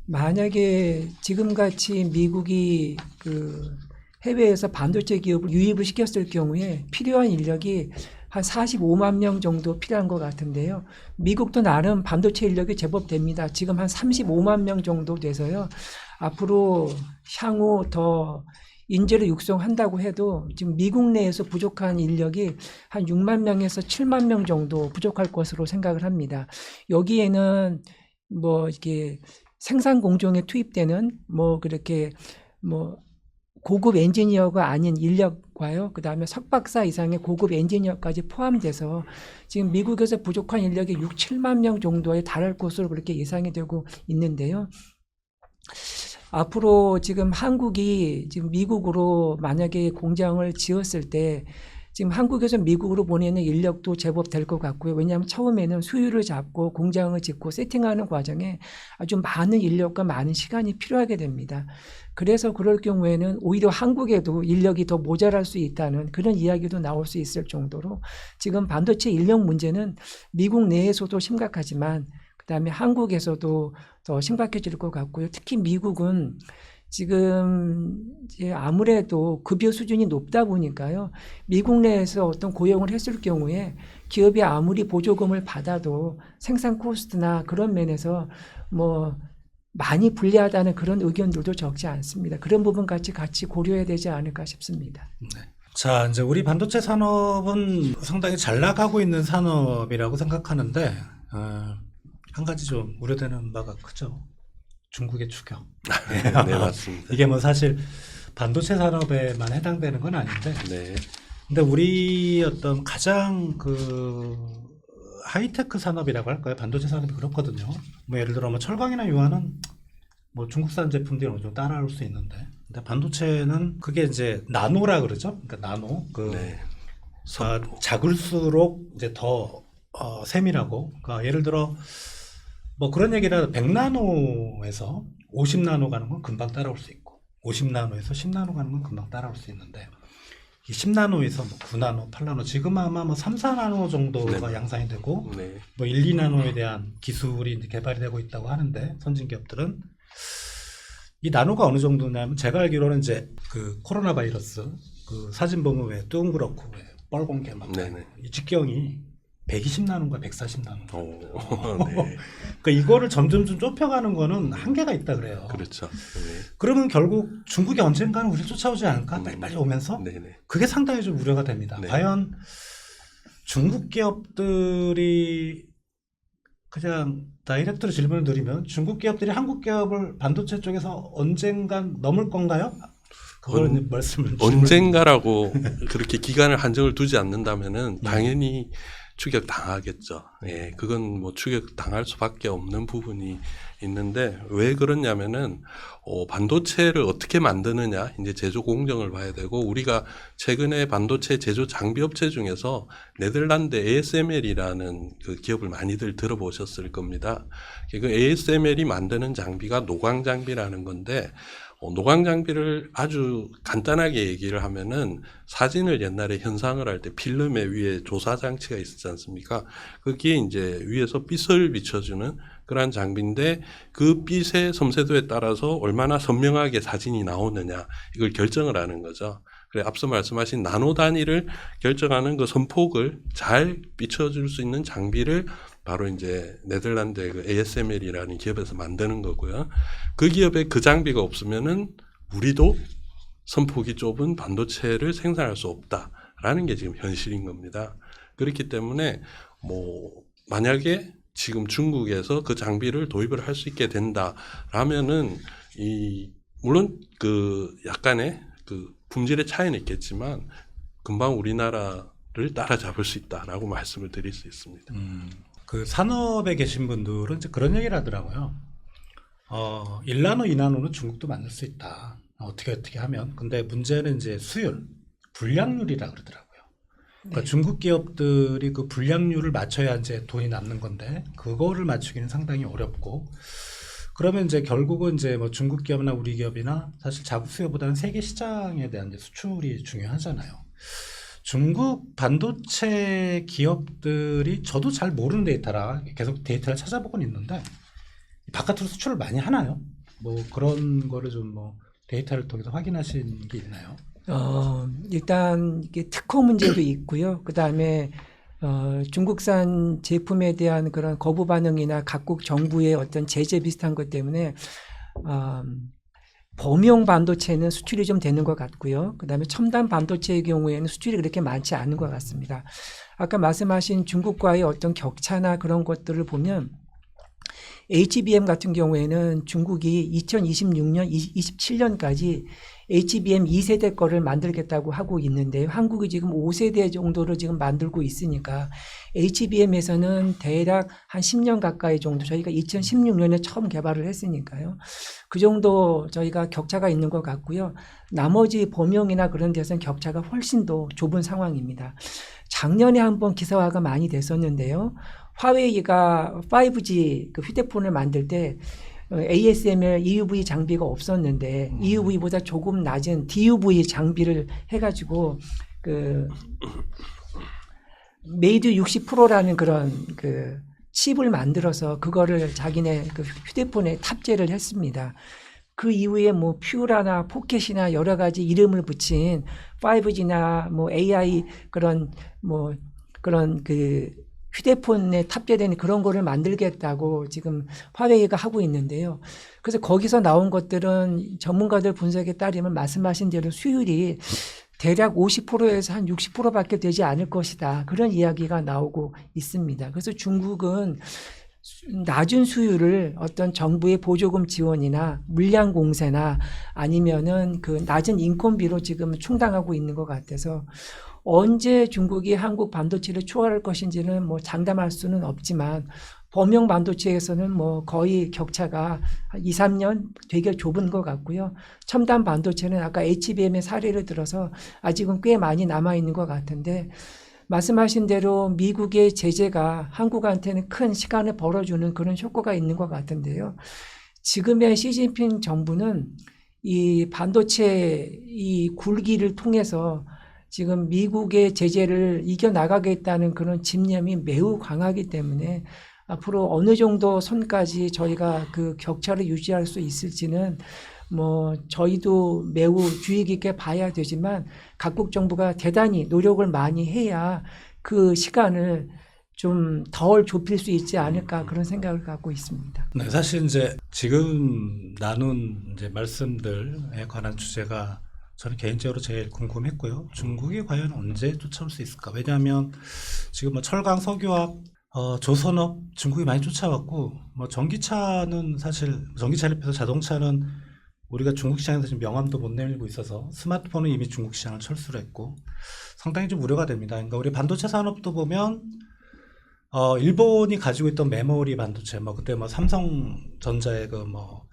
만약에 지금같이 미국이 그 해외에서 반도체 기업을 유입을 시켰을 경우에 필요한 인력이 한 45만 명 정도 필요한 것 같은데요. 미국도 나름 반도체 인력이 제법 됩니다. 지금 한 35만 명 정도 돼서요. 앞으로 향후 더 인재를 육성한다고 해도 지금 미국 내에서 부족한 인력이 한 6만 명에서 7만 명 정도 부족할 것으로 생각을 합니다. 여기에는 뭐 이렇게 생산 공정에 투입되는 뭐 그렇게 뭐 고급 엔지니어가 아닌 인력과요, 그 다음에 석박사 이상의 고급 엔지니어까지 포함돼서 지금 미국에서 부족한 인력이 6, 7만 명 정도에 달할 것으로 그렇게 예상이 되고 있는데요. 앞으로 지금 한국이 지금 미국으로 만약에 공장을 지었을 때 지금 한국에서 미국으로 보내는 인력도 제법 될 것 같고요. 왜냐하면 처음에는 수율을 잡고 공장을 짓고 세팅하는 과정에 아주 많은 인력과 많은 시간이 필요하게 됩니다. 그래서 그럴 경우에는 오히려 한국에도 인력이 더 모자랄 수 있다는 그런 이야기도 나올 수 있을 정도로 지금 반도체 인력 문제는 미국 내에서도 심각하지만 그다음에 한국에서도 더 심각해질 것 같고요. 특히 미국은 지금 이제 아무래도 급여 수준이 높다 보니까요. 미국 내에서 어떤 고용을 했을 경우에 기업이 아무리 보조금을 받아도 생산 코스트나 그런 면에서 뭐 많이 불리하다는 그런 의견들도 적지 않습니다. 그런 부분 같이 고려해야 되지 않을까 싶습니다. 네. 자, 이제 우리 반도체 산업은 상당히 잘 나가고 있는 산업이라고 생각하는데 한 가지 좀 우려되는 바가 크죠. 중국의 추격. 네, 맞습니다. 이게 뭐 사실 반도체 산업에만 해당되는 건 아닌데, 네. 근데 우리 어떤 가장 그 하이테크 산업이라고 할까요? 반도체 산업이 그렇거든요. 뭐 예를 들어 뭐 철강이나 유화는 뭐 중국산 제품들이 어느 정도 따라올 수 있는데, 근데 반도체는 그게 이제 나노라 그러죠. 그러니까 나노 네. 작을수록 이제 더 세밀하고, 그러니까 예를 들어 뭐 그런 얘기를 100나노에서 50나노 가는 건 금방 따라올 수 있고 50나노에서 10나노 가는 건 금방 따라올 수 있는데 이 10나노에서 뭐 9나노, 8나노 지금 아마 뭐 3, 4나노 정도가 네. 양산이 되고 네. 뭐 1, 2나노에 대한 기술이 이제 개발이 되고 있다고 하는데 선진 기업들은 이 나노가 어느 정도냐면 제가 알기로는 이제 그 코로나 바이러스 그 사진 보면 왜 둥그렇고 왜 뻘겋게 막 이 직경이 120나노인가 140나노. 네. 그러니까 이거를 점점 좀 좁혀가는 거는 한계가 있다 그래요. 그렇죠. 네. 그러면 결국 중국이 언젠가는 우리를 쫓아오지 않을까? 빨리빨리 오면서 네네. 그게 상당히 좀 우려가 됩니다. 네. 과연 중국 기업들이 그냥 다이렉트로 질문을 드리면 중국 기업들이 한국 기업을 반도체 쪽에서 언젠간 넘을 건가요? 그걸 말씀을 언젠가라고 그렇게 기간을 한정을 두지 않는다면은 당연히 추격 당하겠죠. 예, 그건 뭐 추격 당할 수밖에 없는 부분이 있는데 왜 그러냐면은 반도체를 어떻게 만드느냐 이제 제조 공정을 봐야 되고 우리가 최근에 반도체 제조 장비 업체 중에서 네덜란드 ASML이라는 그 기업을 많이들 들어보셨을 겁니다. 그 ASML이 만드는 장비가 노광 장비라는 건데 노광 장비를 아주 간단하게 얘기를 하면은 사진을 옛날에 현상을 할 때 필름의 위에 조사 장치가 있었지 않습니까? 거기에 이제 위에서 빛을 비춰주는 그러한 장비인데 그 빛의 섬세도에 따라서 얼마나 선명하게 사진이 나오느냐 이걸 결정을 하는 거죠. 그래 앞서 말씀하신 나노 단위를 결정하는 그 선폭을 잘 비춰줄 수 있는 장비를 바로 이제 네덜란드의 그 ASML이라는 기업에서 만드는 거고요. 그 기업에 그 장비가 없으면은 우리도 선폭이 좁은 반도체를 생산할 수 없다라는 게 지금 현실인 겁니다. 그렇기 때문에 뭐 만약에 지금 중국에서 그 장비를 도입을 할 수 있게 된다라면은 물론 그 약간의 그 품질의 차이는 있겠지만 금방 우리나라를 따라잡을 수 있다라고 말씀을 드릴 수 있습니다. 그 산업에 계신 분들은 이제 그런 얘기를 하더라고요. 1나노, 2나노는 중국도 만들 수 있다. 어떻게 하면. 근데 문제는 이제 수율, 불량률이라 그러더라고요. 그러니까 중국 기업들이 그 불량률을 맞춰야 이제 돈이 남는 건데 그거를 맞추기는 상당히 어렵고 그러면 이제 결국은 이제 뭐 중국 기업이나 우리 기업이나 사실 자국 수요보다는 세계 시장에 대한 이제 수출이 중요하잖아요. 중국 반도체 기업들이 저도 잘 모르는 데이터라 계속 데이터를 찾아보곤 있는데 바깥으로 수출을 많이 하나요? 뭐 그런 거를 좀 뭐 데이터를 통해서 확인하신 게 있나요? 일단 이게 특허 문제도 있고요. 그 다음에 중국산 제품에 대한 그런 거부 반응이나 각국 정부의 어떤 제재 비슷한 것 때문에 범용 반도체는 수출이 좀 되는 것 같고요. 그 다음에 첨단 반도체의 경우에는 수출이 그렇게 많지 않은 것 같습니다. 아까 말씀하신 중국과의 어떤 격차나 그런 것들을 보면 HBM 같은 경우에는 중국이 2026년, 27년까지 HBM 2세대 거를 만들겠다고 하고 있는데 한국이 지금 5세대 정도를 지금 만들고 있으니까 HBM에서는 대략 한 10년 가까이 정도 저희가 2016년에 처음 개발을 했으니까요. 그 정도 저희가 격차가 있는 것 같고요. 나머지 범용이나 그런 데서는 격차가 훨씬 더 좁은 상황입니다. 작년에 한번 기사화가 많이 됐었는데요. 화웨이가 5G 그 휴대폰을 만들 때 ASML EUV 장비가 없었는데 EUV보다 조금 낮은 DUV 장비를 해가지고 그 메이드 60%라는 그런 그 칩을 만들어서 그거를 자기네 그 휴대폰에 탑재를 했습니다. 그 이후에 뭐 퓨라나 포켓이나 여러 가지 이름을 붙인 5G나 뭐 AI 그런 뭐 그런 그 휴대폰에 탑재된 그런 거를 만들겠다고 지금 화웨이가 하고 있는데요. 그래서 거기서 나온 것들은 전문가들 분석에 따르면 말씀하신 대로 수율이 대략 50%에서 한 60%밖에 되지 않을 것이다. 그런 이야기가 나오고 있습니다. 그래서 중국은 낮은 수율을 어떤 정부의 보조금 지원이나 물량 공세나 아니면은 그 낮은 인건비로 지금 충당하고 있는 것 같아서 언제 중국이 한국 반도체를 추월할 것인지는 뭐 장담할 수는 없지만 범용 반도체에서는 뭐 거의 격차가 한 2, 3년 되게 좁은 것 같고요. 첨단 반도체는 아까 HBM의 사례를 들어서 아직은 꽤 많이 남아있는 것 같은데 말씀하신 대로 미국의 제재가 한국한테는 큰 시간을 벌어주는 그런 효과가 있는 것 같은데요. 지금의 시진핑 정부는 이 반도체 이 굴기를 통해서 지금 미국의 제재를 이겨나가겠다는 그런 집념이 매우 강하기 때문에 앞으로 어느 정도 선까지 저희가 그 격차를 유지할 수 있을지는 뭐 저희도 매우 주의 깊게 봐야 되지만 각국 정부가 대단히 노력을 많이 해야 그 시간을 좀 덜 좁힐 수 있지 않을까 그런 생각을 갖고 있습니다. 네, 사실 이제 지금 나눈 이제 말씀들에 관한 주제가 저는 개인적으로 제일 궁금했고요. 중국이 과연 언제 쫓아올 수 있을까? 왜냐하면 지금 뭐 철강, 석유화학, 조선업 중국이 많이 쫓아왔고, 뭐 전기차는 사실 전기차를 비해서 자동차는 우리가 중국 시장에서 지금 명함도 못 내밀고 있어서 스마트폰은 이미 중국 시장을 철수를 했고 상당히 좀 우려가 됩니다. 그러니까 우리 반도체 산업도 보면 일본이 가지고 있던 메모리 반도체, 뭐 그때 뭐 삼성전자의 그 뭐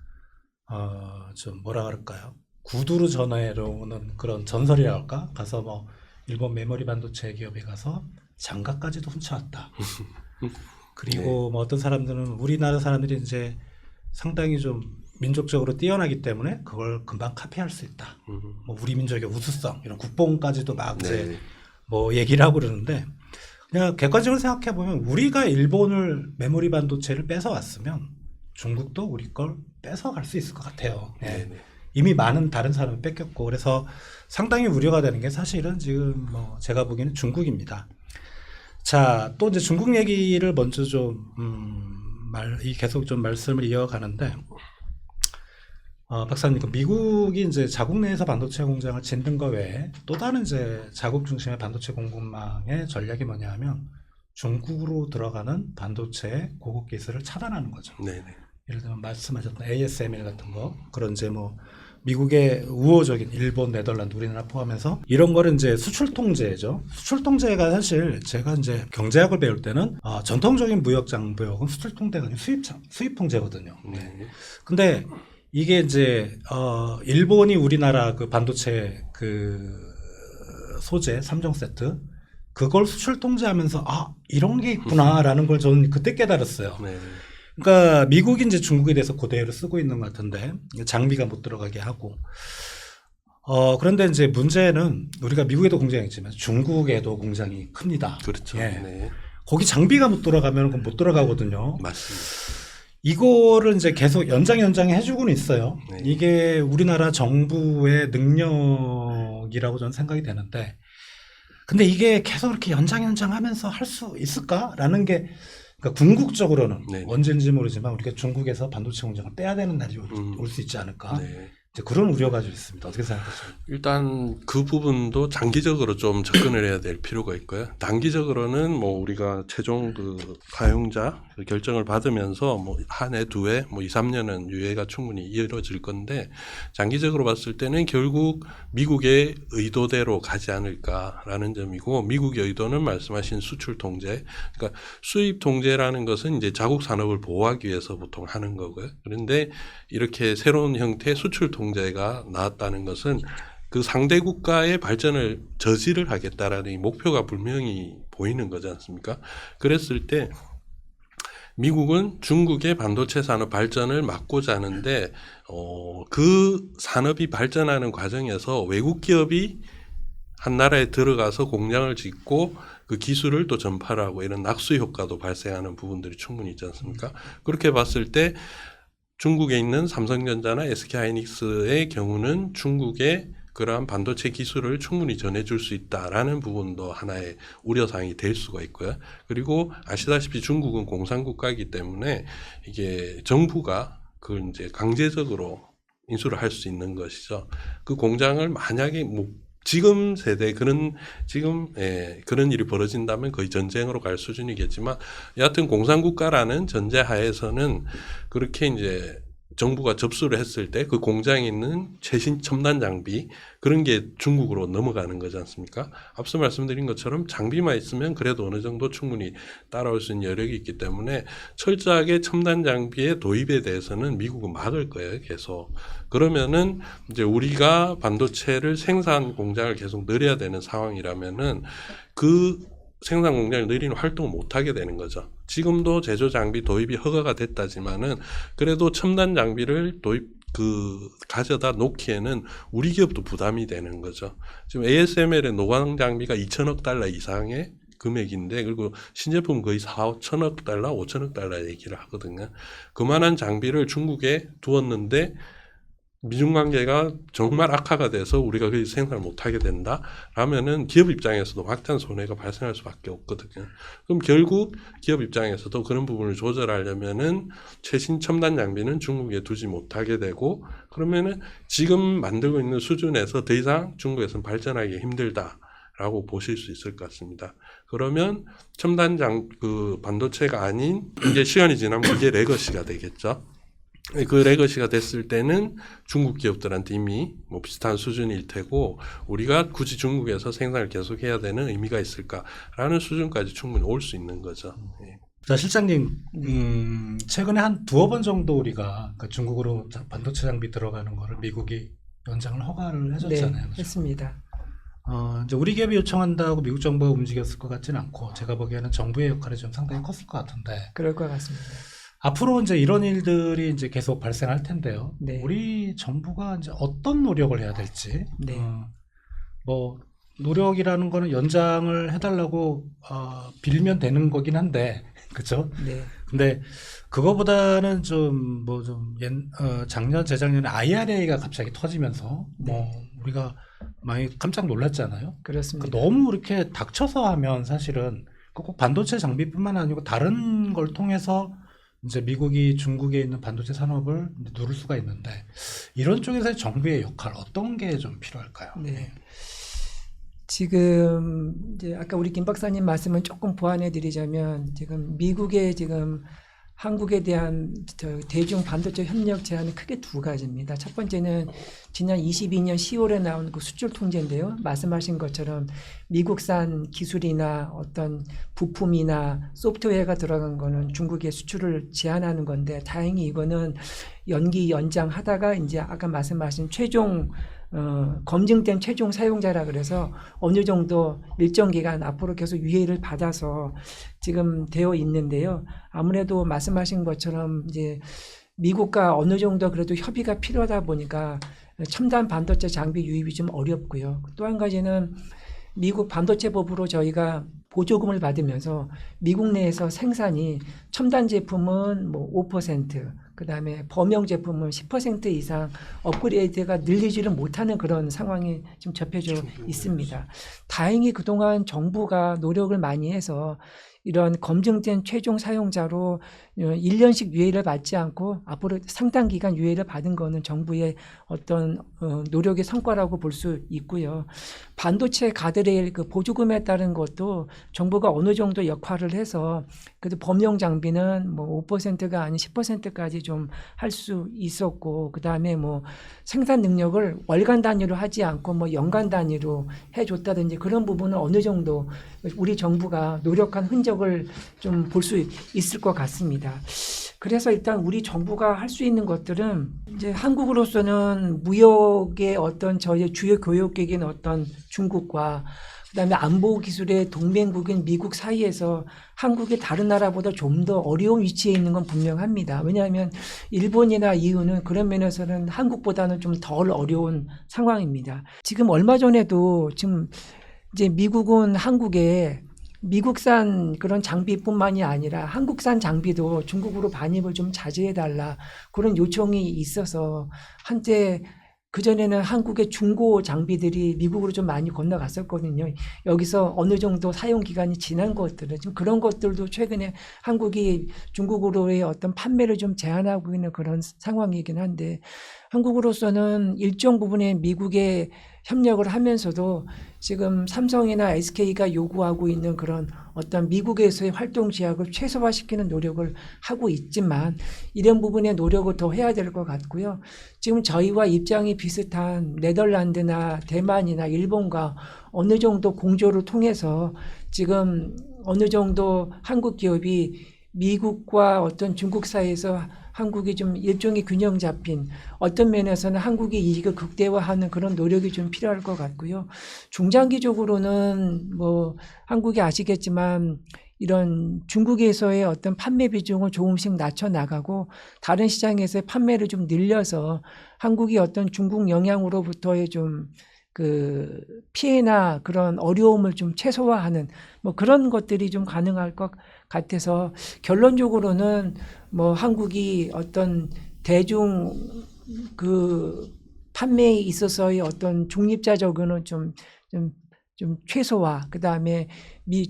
좀 뭐라 그럴까요? 구두로 전해로는 그런 전설이라 할까? 가서 뭐 일본 메모리 반도체 기업에 가서 장갑까지도 훔쳐왔다. 그리고 뭐 어떤 사람들은 우리나라 사람들이 이제 상당히 좀 민족적으로 뛰어나기 때문에 그걸 금방 카피할 수 있다. 뭐 우리 민족의 우수성 이런 국뽕까지도 막 이제 뭐 얘기를 하고 그러는데 그냥 객관적으로 생각해 보면 우리가 일본을 메모리 반도체를 뺏어 왔으면 중국도 우리 걸 뺏어 갈 수 있을 것 같아요. 네. 이미 많은 다른 사람을 뺏겼고 그래서 상당히 우려가 되는 게 사실은 지금 뭐 제가 보기에는 중국입니다. 자, 또 이제 중국 얘기를 먼저 좀 계속 좀 말씀을 이어가는데 박사님, 미국이 이제 자국 내에서 반도체 공장을 짓는 것 외에 또 다른 이제 자국 중심의 반도체 공급망의 전략이 뭐냐 하면 중국으로 들어가는 반도체의 고급 기술을 차단하는 거죠. 네네. 예를 들면 말씀하셨던 ASML 같은 거, 그런 이제 뭐 미국의 우호적인 일본, 네덜란드, 우리나라 포함해서 이런 거를 이제 수출 통제죠. 수출 통제가 사실 제가 이제 경제학을 배울 때는 전통적인 무역 장벽은 수출 통제가 아니고 수입 통제거든요. 네. 근데 이게 이제 일본이 우리나라 그 반도체 그 소재 3종 세트 그걸 수출 통제하면서 이런 게 있구나라는 걸 저는 그때 깨달았어요. 네. 그러니까 미국이 이제 중국에 대해서 그대로 쓰고 있는 것 같은데 장비가 못 들어가게 하고 그런데 이제 문제는 우리가 미국에도 공장이 있지만 중국에도 공장이 큽니다. 그렇죠. 예. 네. 거기 장비가 못 들어가면 그건 못 들어가거든요. 맞습니다. 이거를 이제 계속 연장해 주고는 있어요. 네. 이게 우리나라 정부의 능력이라고 저는 생각이 되는데 근데 이게 계속 이렇게 연장하면서 할 수 있을까라는 게 그러니까 궁극적으로는 네. 언제인지 모르지만 우리가 중국에서 반도체 공장을 떼야 되는 날이 올 수 있지 않을까. 네. 이제 그런 우려가 좀 있습니다. 어떻게 생각하세요? 일단 그 부분도 장기적으로 좀 접근을 해야 될 필요가 있고요. 단기적으로는 뭐 우리가 최종 그 사용자 그 결정을 받으면서 뭐 한 해, 두 해, 뭐 2, 3년은 유예가 충분히 이루어질 건데 장기적으로 봤을 때는 결국 미국의 의도대로 가지 않을까라는 점이고 미국의 의도는 말씀하신 수출 통제, 그러니까 수입 통제라는 것은 이제 자국 산업을 보호하기 위해서 보통 하는 거고요. 그런데 이렇게 새로운 형태의 수출 통제가 나왔다는 것은 그 상대 국가의 발전을 저지를 하겠다라는 이 목표가 분명히 보이는 거지 않습니까? 그랬을 때 미국은 중국의 반도체 산업 발전을 막고자 하는데 그 산업이 발전하는 과정에서 외국 기업이 한 나라에 들어가서 공장을 짓고 그 기술을 또 전파를 하고 이런 낙수 효과도 발생하는 부분들이 충분히 있지 않습니까? 그렇게 봤을 때 중국에 있는 삼성전자나 SK하이닉스의 경우는 중국의 그러한 반도체 기술을 충분히 전해줄 수 있다라는 부분도 하나의 우려사항이 될 수가 있고요. 그리고 아시다시피 중국은 공산국가이기 때문에 이게 정부가 그걸 이제 강제적으로 인수를 할 수 있는 것이죠. 그 공장을 만약에 뭐 지금 세대 그런 일이 벌어진다면 거의 전쟁으로 갈 수준이겠지만 여하튼 공산국가라는 전제하에서는 그렇게 이제 정부가 접수를 했을 때 그 공장에 있는 최신 첨단 장비 그런 게 중국으로 넘어가는 거지 않습니까? 앞서 말씀드린 것처럼 장비만 있으면 그래도 어느 정도 충분히 따라올 수 있는 여력이 있기 때문에 철저하게 첨단 장비의 도입에 대해서는 미국은 막을 거예요, 계속. 그러면은 이제 우리가 반도체를 생산 공장을 계속 늘려야 되는 상황이라면은 그 생산 공장을 늘리는 활동을 못 하게 되는 거죠. 지금도 제조 장비 도입이 허가가 됐다지만은 그래도 첨단 장비를 가져다 놓기에는 우리 기업도 부담이 되는 거죠. 지금 ASML의 노광 장비가 2천억 달러 이상의 금액인데 그리고 신제품 거의 4천억 달러, 5천억 달러 얘기를 하거든요. 그만한 장비를 중국에 두었는데 미중 관계가 정말 악화가 돼서 우리가 그 생산을 못하게 된다 라면은 기업 입장에서도 막대한 손해가 발생할 수밖에 없거든요. 그럼 결국 기업 입장에서도 그런 부분을 조절하려면은 최신 첨단 장비는 중국에 두지 못하게 되고 그러면은 지금 만들고 있는 수준에서 더 이상 중국에서는 발전하기 힘들다라고 보실 수 있을 것 같습니다. 그러면 첨단 반도체가 아닌 이제 시간이 지나면 그게 레거시가 되겠죠. 그 레거시가 됐을 때는 중국 기업들한테 이미 뭐 비슷한 수준일 테고 우리가 굳이 중국에서 생산을 계속해야 되는 의미가 있을까라는 수준까지 충분히 올 수 있는 거죠. 자, 실장님, 최근에 한 두어 번 정도 우리가 그러니까 중국으로 반도체 장비 들어가는 거를 미국이 연장을 허가를 해줬잖아요. 네, 했습니다. 이제 우리 기업이 요청한다고 미국 정부가 움직였을 것 같지는 않고 제가 보기에는 정부의 역할이 좀 상당히 컸을 것 같은데 그럴 것 같습니다. 앞으로 이제 이런 일들이 이제 계속 발생할 텐데요. 네. 우리 정부가 이제 어떤 노력을 해야 될지. 네. 뭐 노력이라는 거는 연장을 해달라고 빌면 되는 거긴 한데, 그렇죠? 네. 근데 그거보다는 작년 재작년에 IRA가 갑자기 터지면서 뭐 우리가 많이 깜짝 놀랐잖아요. 그렇습니다. 너무 이렇게 닥쳐서 하면 사실은 꼭 반도체 장비뿐만 아니고 다른 걸 통해서 이제 미국이 중국에 있는 반도체 산업을 누를 수가 있는데 이런 쪽에서의 정부의 역할 어떤 게 좀 필요할까요? 네. 지금 이제 아까 우리 김 박사님 말씀을 조금 보완해 드리자면 지금 미국의 지금 한국에 대한 대중 반도체 협력 제한은 크게 두 가지입니다. 첫 번째는 지난 22년 10월에 나온 그 수출 통제인데요. 말씀하신 것처럼 미국산 기술이나 어떤 부품이나 소프트웨어가 들어간 거는 중국의 수출을 제한하는 건데 다행히 이거는 연장하다가 이제 아까 말씀하신 검증된 최종 사용자라 그래서 어느 정도 일정 기간 앞으로 계속 유예를 받아서 지금 되어 있는데요. 아무래도 말씀하신 것처럼 이제 미국과 어느 정도 그래도 협의가 필요하다 보니까 첨단 반도체 장비 유입이 좀 어렵고요. 또 한 가지는 미국 반도체 법으로 저희가 보조금을 받으면서 미국 내에서 생산이 첨단 제품은 뭐 5%, 그다음에 범용 제품은 10% 이상 업그레이드가 늘리지를 못하는 그런 상황이 좀 접해져 있습니다. 다행히 그동안 정부가 노력을 많이 해서 이런 검증된 최종 사용자로 1년씩 유예를 받지 않고 앞으로 상당 기간 유예를 받은 거는 정부의 어떤 노력의 성과라고 볼 수 있고요. 반도체 가드레일 그 보조금에 따른 것도 정부가 어느 정도 역할을 해서 그래도 범용 장비는 뭐 5%가 아닌 10%까지 좀 할 수 있었고, 그 다음에 뭐 생산 능력을 월간 단위로 하지 않고 뭐 연간 단위로 해줬다든지 그런 부분은 어느 정도 우리 정부가 노력한 흔적을 좀 볼 수 있을 것 같습니다. 그래서 일단 우리 정부가 할 수 있는 것들은 이제 한국으로서는 무역의 어떤 저희 주요 교역국인 어떤 중국과 그다음에 안보 기술의 동맹국인 미국 사이에서 한국이 다른 나라보다 좀 더 어려운 위치에 있는 건 분명합니다. 왜냐하면 일본이나 EU는 그런 면에서는 한국보다는 좀 덜 어려운 상황입니다. 지금 얼마 전에도 지금 이제 미국은 한국에 미국산 그런 장비뿐만이 아니라 한국산 장비도 중국으로 반입을 좀 자제해달라 그런 요청이 있어서 한때 그전에는 한국의 중고 장비들이 미국으로 좀 많이 건너갔었거든요. 여기서 어느 정도 사용 기간이 지난 것들은 지금 그런 것들도 최근에 한국이 중국으로의 어떤 판매를 좀 제한하고 있는 그런 상황이긴 한데 한국으로서는 일정 부분의 미국의 협력을 하면서도 지금 삼성이나 SK가 요구하고 있는 그런 어떤 미국에서의 활동 제약을 최소화시키는 노력을 하고 있지만 이런 부분의 노력을 더 해야 될 것 같고요. 지금 저희와 입장이 비슷한 네덜란드나 대만이나 일본과 어느 정도 공조를 통해서 지금 어느 정도 한국 기업이 미국과 어떤 중국 사이에서 한국이 좀 일종의 균형 잡힌 어떤 면에서는 한국의 이익을 극대화하는 그런 노력이 좀 필요할 것 같고요. 중장기적으로는 뭐 한국이 아시겠지만 이런 중국에서의 어떤 판매 비중을 조금씩 낮춰 나가고 다른 시장에서의 판매를 좀 늘려서 한국이 어떤 중국 영향으로부터의 좀 그 피해나 그런 어려움을 좀 최소화하는 뭐 그런 것들이 좀 가능할 것 같아서 결론적으로는 뭐 한국이 어떤 대중 그 판매에 있어서의 어떤 중립자적으로는 좀 최소화, 그 다음에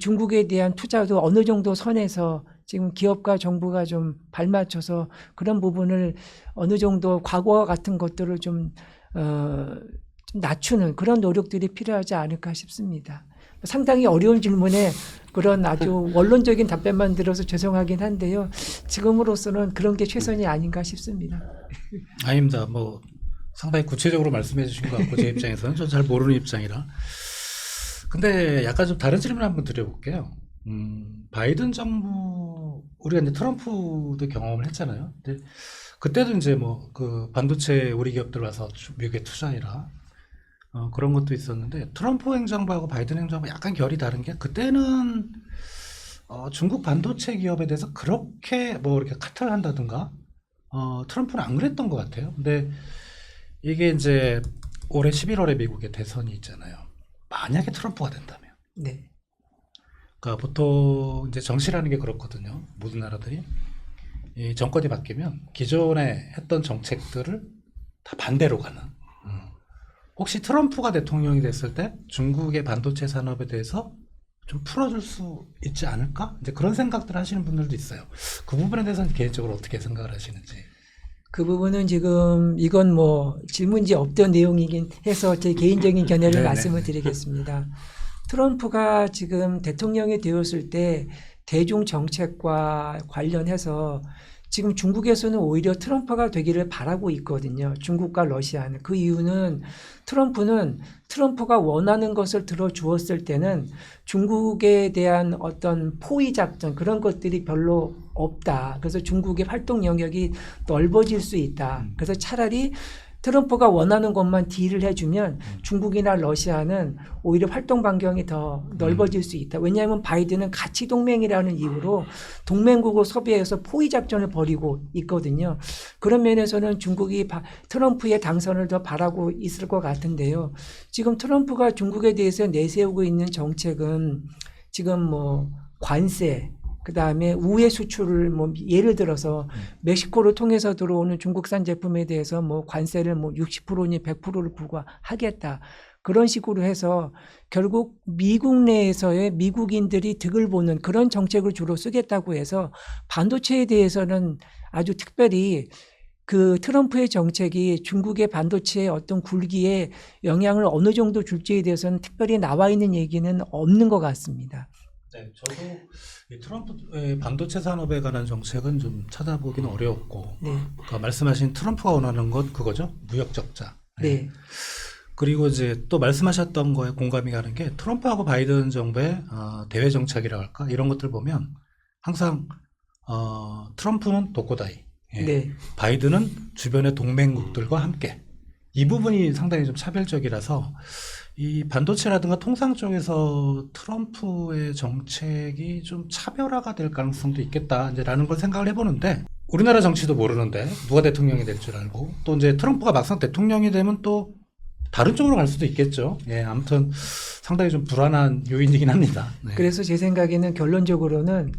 중국에 대한 투자도 어느 정도 선에서 지금 기업과 정부가 좀 발맞춰서 그런 부분을 어느 정도 과거와 같은 것들을 좀 낮추는 그런 노력들이 필요하지 않을까 싶습니다. 상당히 어려운 질문에 그런 아주 원론적인 답변만 들어서 죄송하긴 한데요. 지금으로서는 그런 게 최선이 아닌가 싶습니다. 아닙니다. 뭐 상당히 구체적으로 말씀해 주신 것 같고 제 입장에서는 저 잘 모르는 입장이라. 근데 약간 좀 다른 질문 한번 드려볼게요. 바이든 정부 우리가 이제 트럼프도 경험을 했잖아요. 근데 그때도 이제 뭐 그 반도체 우리 기업들 와서 미국에 투자해라. 그런 것도 있었는데 트럼프 행정부하고 바이든 행정부 약간 결이 다른 게 그때는 중국 반도체 기업에 대해서 그렇게 뭐 이렇게 카탈한다든가 트럼프는 안 그랬던 것 같아요. 근데 이게 이제 올해 11월에 미국의 대선이 있잖아요. 만약에 트럼프가 된다면, 네. 그러니까 보통 이제 정치라는 게 그렇거든요. 모든 나라들이 이 정권이 바뀌면 기존에 했던 정책들을 다 반대로 가는. 혹시 트럼프가 대통령이 됐을 때 중국의 반도체 산업에 대해서 좀 풀어줄 수 있지 않을까? 이제 그런 생각들 하시는 분들도 있어요. 그 부분에 대해서는 개인적으로 어떻게 생각을 하시는지. 그 부분은 지금 이건 뭐 질문지 없던 내용이긴 해서 제 개인적인 견해를 네네. 말씀을 드리겠습니다. 트럼프가 지금 대통령이 되었을 때 대중 정책과 관련해서 지금 중국에서는 오히려 트럼프가 되기를 바라고 있거든요. 중국과 러시아는. 그 이유는 트럼프가 원하는 것을 들어주었을 때는 중국에 대한 어떤 포위 작전 그런 것들이 별로 없다. 그래서 중국의 활동 영역이 넓어질 수 있다. 그래서 차라리 트럼프가 원하는 것만 딜을 해주면 중국이나 러시아는 오히려 활동 반경이 더 넓어질 수 있다. 왜냐하면 바이든은 가치 동맹이라는 이유로 동맹국을 섭외해서 포위 작전을 벌이고 있거든요. 그런 면에서는 중국이 트럼프의 당선을 더 바라고 있을 것 같은데요. 지금 트럼프가 중국에 대해서 내세우고 있는 정책은 지금 뭐 관세, 그 다음에 우회 수출을 뭐 예를 들어서 멕시코를 통해서 들어오는 중국산 제품에 대해서 뭐 관세를 뭐 60%니 100%를 부과하겠다. 그런 식으로 해서 결국 미국 내에서의 미국인들이 득을 보는 그런 정책을 주로 쓰겠다고 해서 반도체에 대해서는 아주 특별히 그 트럼프의 정책이 중국의 반도체의 어떤 굴기에 영향을 어느 정도 줄지에 대해서는 특별히 나와 있는 얘기는 없는 것 같습니다. 네, 저도 이 트럼프의 반도체 산업에 관한 정책은 좀 찾아보기는 어려웠고, 네. 그러니까 말씀하신 트럼프가 원하는 건 그거죠. 무역 적자. 네. 그리고 이제 또 말씀하셨던 거에 공감이 가는 게 트럼프하고 바이든 정부의 대외 정책이라고 할까 이런 것들 보면 항상 트럼프는 독고다이, 예. 네. 바이든은 주변의 동맹국들과 함께 이 부분이 상당히 좀 차별적이라서 이 반도체라든가 통상 쪽에서 트럼프의 정책이 좀 차별화가 될 가능성도 있겠다 이제라는 걸 생각을 해보는데 우리나라 정치도 모르는데 누가 대통령이 될 줄 알고 또 이제 트럼프가 막상 대통령이 되면 또 다른 쪽으로 갈 수도 있겠죠. 예, 아무튼 상당히 좀 불안한 요인이긴 합니다. 네. 그래서 제 생각에는 결론적으로는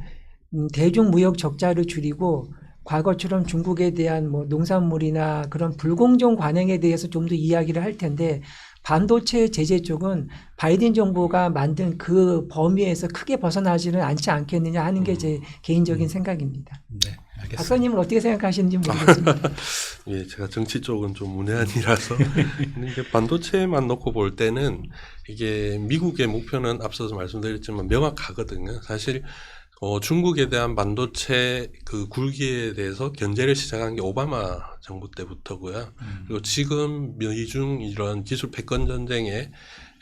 대중 무역 적자를 줄이고 과거처럼 중국에 대한 뭐 농산물이나 그런 불공정 관행에 대해서 좀 더 이야기를 할 텐데 반도체 제재 쪽은 바이든 정부가 만든 그 범위에서 크게 벗어나지는 않지 않겠느냐 하는 게 제 개인적인 생각입니다. 네, 알겠습니다. 박사님은 어떻게 생각하시는지 모르겠지만 예, 제가 정치 쪽은 좀 문외한이라서 근데 반도체만 놓고 볼 때는 이게 미국의 목표는 앞서서 말씀드렸지만 명확하거든요. 사실 중국에 대한 반도체 그 굴기에 대해서 견제를 시작한 게 오바마 정부 때부터고요. 그리고 지금 미중 이런 기술 패권 전쟁에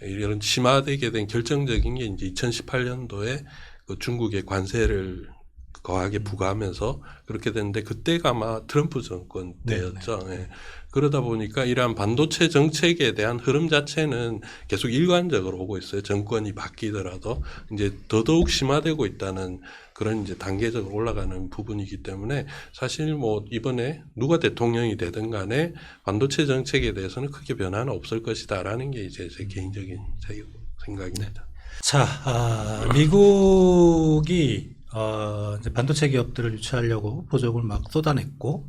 이런 심화되게 된 결정적인 게 이제 2018년도에 그 중국의 관세를 거하게 부과하면서 그렇게 됐는데 그때가 아마 트럼프 정권 때였죠. 예. 그러다 보니까 이러한 반도체 정책에 대한 흐름 자체는 계속 일관적으로 오고 있어요. 정권이 바뀌더라도 이제 더더욱 심화되고 있다는 그런 이제 단계적으로 올라가는 부분이기 때문에 사실 뭐 이번에 누가 대통령이 되든 간에 반도체 정책에 대해서는 크게 변화는 없을 것이다라는 게 이제 제 개인적인 생각입니다. 자, 미국이 이제 반도체 기업들을 유치하려고 보조금을 막 쏟아냈고,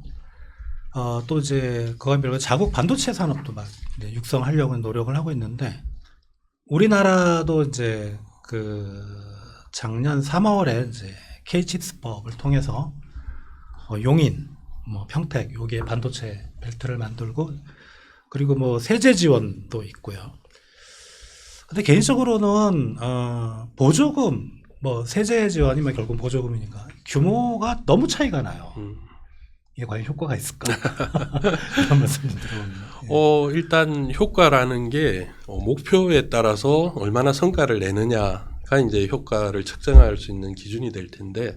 또 이제 그와 별개 자국 반도체 산업도 막 이제 육성하려고 노력을 하고 있는데, 우리나라도 이제 그 작년 3월에 이제 K칩스법을 통해서 용인, 뭐 평택 여기에 반도체 벨트를 만들고, 그리고 뭐 세제 지원도 있고요. 근데 개인적으로는 보조금 뭐 세제 지원이면 결국 보조금이니까 규모가 너무 차이가 나요. 이게 과연 효과가 있을까? 그런 말씀 좀 들어봅니다. 일단 효과라는 게 목표에 따라서 얼마나 성과를 내느냐가 이제 효과를 측정할 수 있는 기준이 될 텐데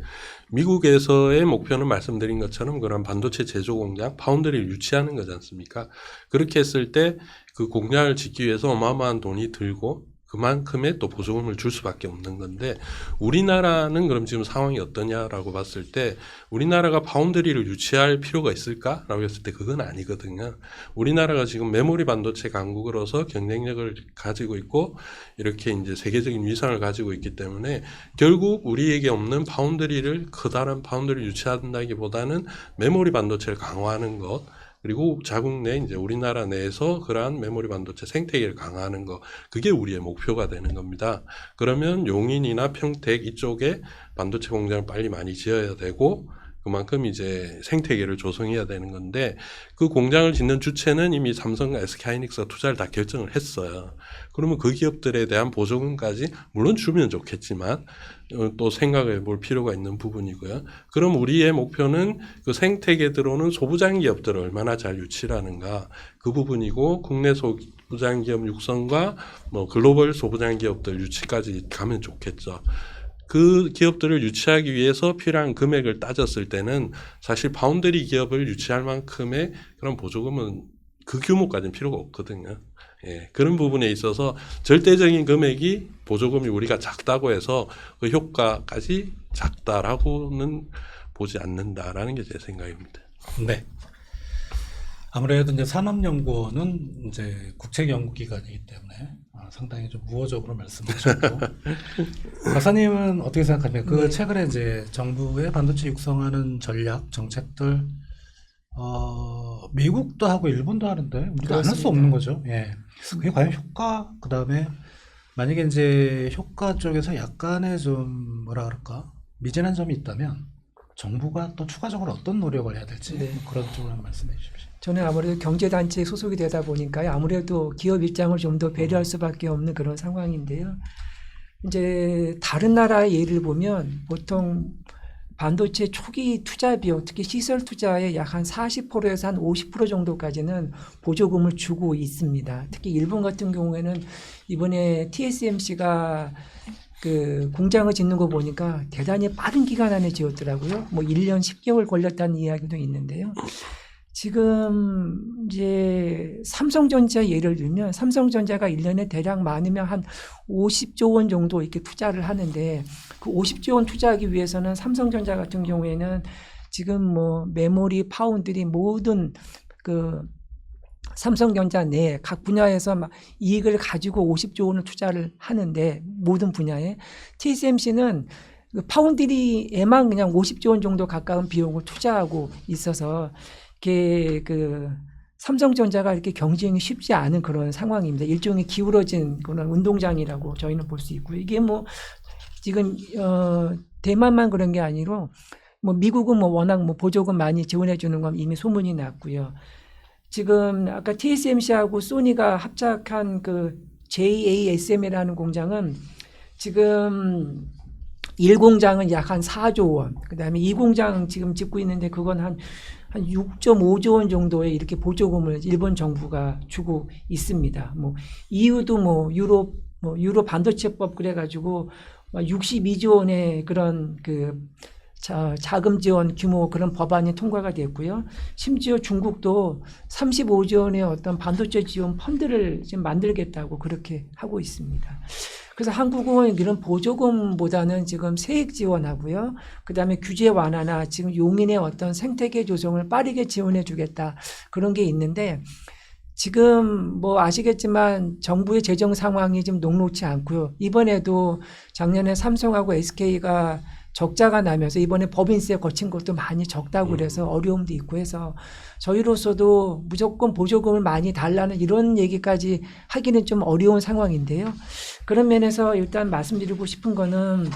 미국에서의 목표는 말씀드린 것처럼 그런 반도체 제조 공장, 파운드리를 유치하는 거지 않습니까? 그렇게 했을 때 그 공장을 짓기 위해서 어마어마한 돈이 들고 그만큼의 또 보조금을 줄 수밖에 없는 건데 우리나라는 그럼 지금 상황이 어떠냐라고 봤을 때 우리나라가 파운드리를 유치할 필요가 있을까라고 했을 때 그건 아니거든요. 우리나라가 지금 메모리 반도체 강국으로서 경쟁력을 가지고 있고 이렇게 이제 세계적인 위상을 가지고 있기 때문에 결국 우리에게 없는 파운드리를 커다란 파운드리를 유치한다기보다는 메모리 반도체를 강화하는 것 그리고 자국 내 이제 우리나라 내에서 그러한 메모리 반도체 생태계를 강화하는 거 그게 우리의 목표가 되는 겁니다. 그러면 용인이나 평택 이쪽에 반도체 공장을 빨리 많이 지어야 되고 그만큼 이제 생태계를 조성해야 되는 건데 그 공장을 짓는 주체는 이미 삼성과 SK하이닉스가 투자를 다 결정을 했어요. 그러면 그 기업들에 대한 보조금까지 물론 주면 좋겠지만 또 생각해 볼 필요가 있는 부분이고요. 그럼 우리의 목표는 그 생태계 들어오는 소부장 기업들을 얼마나 잘 유치하는가 그 부분이고 국내 소부장 기업 육성과 뭐 글로벌 소부장 기업들 유치까지 가면 좋겠죠. 그 기업들을 유치하기 위해서 필요한 금액을 따졌을 때는 사실 파운드리 기업을 유치할 만큼의 그런 보조금은 그 규모까지는 필요가 없거든요. 예, 그런 부분에 있어서 절대적인 금액이 보조금이 우리가 작다고 해서 그 효과까지 작다라고는 보지 않는다라는 게 제 생각입니다. 네. 아무래도 이제 산업연구원은 이제 국책연구기관이기 때문에 상당히 좀 우호적으로 말씀하셨고 박사님은 어떻게 생각하세요? 그 네. 최근에 이제 정부의 반도체 육성하는 전략 정책들 미국도 하고 일본도 하는데 우리가 안 할 수 그렇습니다. 없는 거죠. 예. 그게 과연 효과 그다음에 만약에 이제 효과 쪽에서 약간의 좀 뭐라 그럴까 미진한 점이 있다면 정부가 또 추가적으로 어떤 노력을 해야 될지 네. 그런 쪽으로 한번 말씀해 주십시오. 저는 아무래도 경제단체에 소속이 되다 보니까요. 아무래도 기업 입장을 좀 더 배려할 수밖에 없는 그런 상황인데요. 이제 다른 나라의 예를 보면 보통 반도체 초기 투자 비용, 특히 시설 투자의 약 한 40%에서 한 50% 정도까지는 보조금을 주고 있습니다. 특히 일본 같은 경우에는 이번에 TSMC가 그 공장을 짓는 거 보니까 대단히 빠른 기간 안에 지었더라고요. 뭐 1년 10개월 걸렸다는 이야기도 있는데요. 지금 이제 삼성전자 예를 들면 삼성전자가 1년에 대략 많으면 한 50조 원 정도 이렇게 투자를 하는데 그 50조 원 투자하기 위해서는 삼성전자 같은 경우에는 지금 뭐 메모리, 파운드리 모든 그 삼성전자 내 각 분야에서 막 이익을 가지고 50조 원을 투자를 하는데 모든 분야에 TSMC는 그 파운드리에만 그냥 50조 원 정도 가까운 비용을 투자하고 있어서 이게 그 삼성전자가 이렇게 경쟁이 쉽지 않은 그런 상황입니다. 일종의 기울어진 그런 운동장이라고 저희는 볼 수 있고요. 이게 뭐 지금 대만만 그런 게 아니고 뭐 미국은 뭐 워낙 뭐 보조금 많이 지원해 주는 건 이미 소문이 났고요. 지금 아까 TSMC하고 소니가 합작한 그 JASM이라는 공장은 지금 1공장은 약 한 4조 원, 그다음에 2공장 지금 짓고 있는데 그건 한 6.5조 원 정도의 이렇게 보조금을 일본 정부가 주고 있습니다. 뭐 EU도 뭐 유럽 반도체법 그래가지고 62조 원의 그런 그 자금 지원 규모 그런 법안이 통과가 됐고요. 심지어 중국도 35조 원의 어떤 반도체 지원 펀드를 지금 만들겠다고 그렇게 하고 있습니다. 그래서 한국은 이런 보조금보다는 지금 세액 지원하고요. 그다음에 규제 완화나 지금 용인의 어떤 생태계 조성을 빠르게 지원해 주겠다. 그런 게 있는데 지금 뭐 아시겠지만 정부의 재정 상황이 좀 녹록지 않고요. 이번에도 작년에 삼성하고 SK가 적자가 나면서 이번에 법인세 거친 것도 많이 적다고 그래서 어려움도 있고 해서 저희로서도 무조건 보조금을 많이 달라는 이런 얘기까지 하기는 좀 어려운 상황인데요. 그런 면에서 일단 말씀드리고 싶은 거는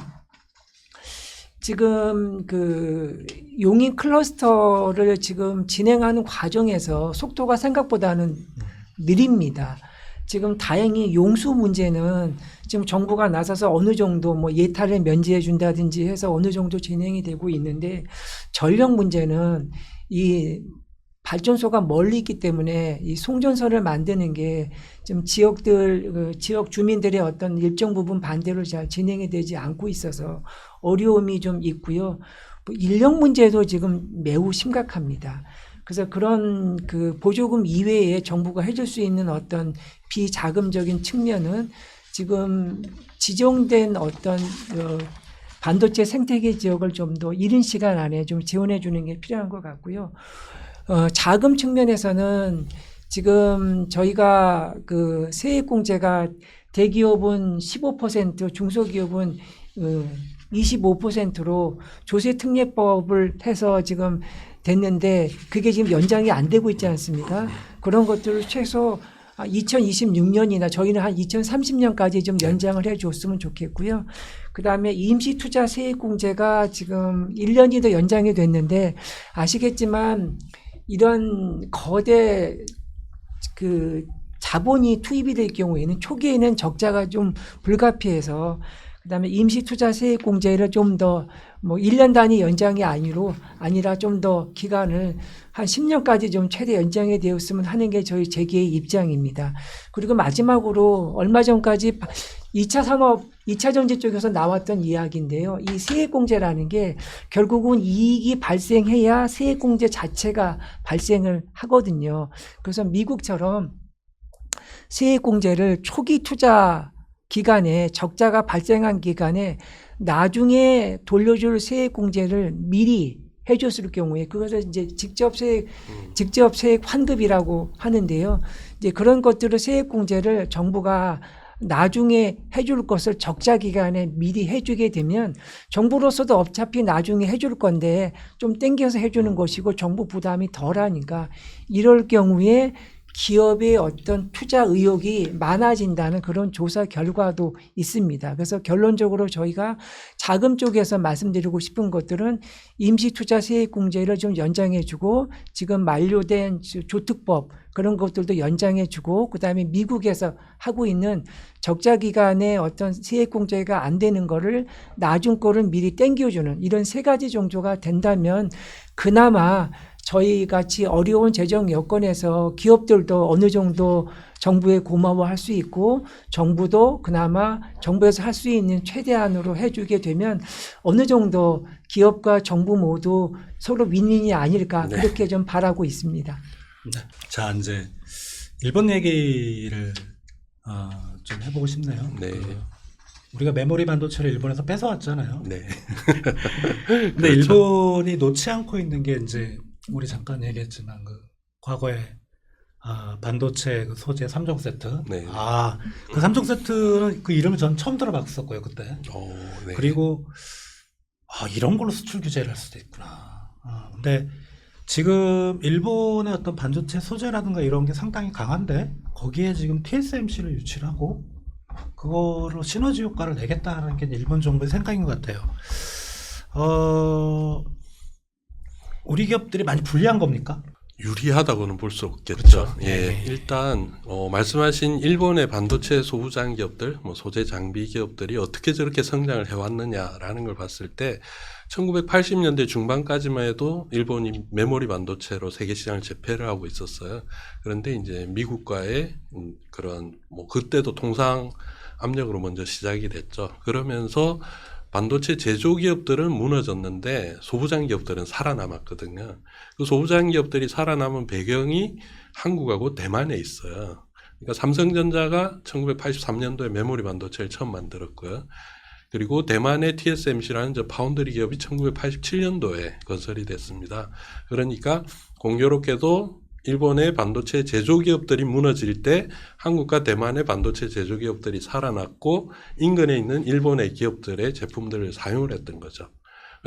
지금 그 용인 클러스터를 지금 진행하는 과정에서 속도가 생각보다는 느립니다. 지금 다행히 용수 문제는 지금 정부가 나서서 어느 정도 뭐 예타를 면제해 준다든지 해서 어느 정도 진행이 되고 있는데 전력 문제는 이 발전소가 멀리 있기 때문에 이 송전선을 만드는 게 좀 지역 주민들의 어떤 일정 부분 반대로 잘 진행이 되지 않고 있어서 어려움이 좀 있고요. 뭐 인력 문제도 지금 매우 심각합니다. 그래서 그런 그 보조금 이외에 정부가 해줄 수 있는 어떤 비자금적인 측면은 지금 지정된 어떤 반도체 생태계 지역을 좀 더 이른 시간 안에 좀 지원해 주는 게 필요한 것 같고요. 자금 측면에서는 지금 저희가 그 세액공제가 대기업은 15%, 중소기업은 25%로 조세특례법을 해서 지금 됐는데 그게 지금 연장이 안 되고 있지 않습니까? 그런 것들을 최소 2026년이나 저희는 한 2030년까지 좀 연장을 해줬으면 좋겠고요. 그다음에 임시투자 세액공제가 지금 1년이 더 연장이 됐는데 아시겠지만 이런 거대 그 자본이 투입이 될 경우에는 초기에는 적자가 좀 불가피해서 그다음에 임시투자 세액공제를 좀 더 뭐 1년 단위 연장이 아니라 좀 더 기간을 한 10년까지 좀 최대 연장이 되었으면 하는 게 저희 재계의 입장입니다. 그리고 마지막으로 얼마 전까지 2차 산업, 2차 전지 쪽에서 나왔던 이야기인데요. 이 세액공제라는 게 결국은 이익이 발생해야 세액공제 자체가 발생을 하거든요. 그래서 미국처럼 세액공제를 초기 투자 기간에 적자가 발생한 기간에 나중에 돌려줄 세액공제를 미리 해줬을 경우에 그것을 이제 직접 세액 환급이라고 하는데요. 이제 그런 것들을 세액공제를 정부가 나중에 해줄 것을 적자 기간에 미리 해주게 되면 정부로서도 어차피 나중에 해줄 건데 좀 땡겨서 해주는 것이고 정부 부담이 덜하니까 이럴 경우에 기업의 어떤 투자 의욕이 많아진다는 그런 조사 결과도 있습니다. 그래서 결론적으로 저희가 자금 쪽에서 말씀드리고 싶은 것들은 임시투자 세액공제를 좀 연장해주고 지금 만료된 조특법 그런 것들도 연장해주고 그다음에 미국에서 하고 있는 적자 기간에 어떤 세액공제가 안 되는 거를 나중 거를 미리 땡겨주는 이런 세 가지 정도가 된다면 그나마 저희 같이 어려운 재정 여건에서 기업들도 어느 정도 정부에 고마워할 수 있고 정부도 그나마 정부에서 할 수 있는 최대한으로 해주게 되면 어느 정도 기업과 정부 모두 서로 윈윈이 아닐까 네. 그렇게 좀 바라고 있습니다. 네. 자, 이제 일본 얘기를 좀 해보고 싶네요. 네. 우리가 메모리 반도체를 일본에서 뺏어왔잖아요. 네. 근데 그렇죠. 일본이 놓지 않고 있는 게 이제 우리 잠깐 얘기했지만 그 과거에 반도체 그 소재 3종 세트. 네. 그 3종 세트는 그 이름을 전 처음 들어봤었고요 그때. 네. 그리고 이런 걸로 수출 규제를 할 수도 있구나. 근데 지금 일본의 어떤 반도체 소재라든가 이런 게 상당히 강한데 거기에 지금 TSMC를 유치를 하고 그거로 시너지 효과를 내겠다는 게 일본 정부의 생각인 것 같아요. 우리 기업들이 많이 불리한 겁니까? 유리하다고는 볼 수 없겠죠. 그렇죠. 예, 네. 일단 말씀하신 일본의 반도체 소부장 기업들, 소재 장비 기업들이 어떻게 저렇게 성장을 해왔느냐라는 걸 봤을 때 1980년대 중반까지만 해도 일본이 메모리 반도체로 세계 시장을 제패를 하고 있었어요. 그런데 이제 미국과의 그런 그때도 통상 압력으로 먼저 시작이 됐죠. 그러면서 반도체 제조 기업들은 무너졌는데 소부장 기업들은 살아남았거든요. 그 소부장 기업들이 살아남은 배경이 한국하고 대만에 있어요. 그러니까 삼성전자가 1983년도에 메모리 반도체를 처음 만들었고요. 그리고 대만의 TSMC라는 저 파운드리 기업이 1987년도에 건설이 됐습니다. 그러니까 공교롭게도 일본의 반도체 제조 기업들이 무너질 때 한국과 대만의 반도체 제조 기업들이 살아났고 인근에 있는 일본의 기업들의 제품들을 사용을 했던 거죠.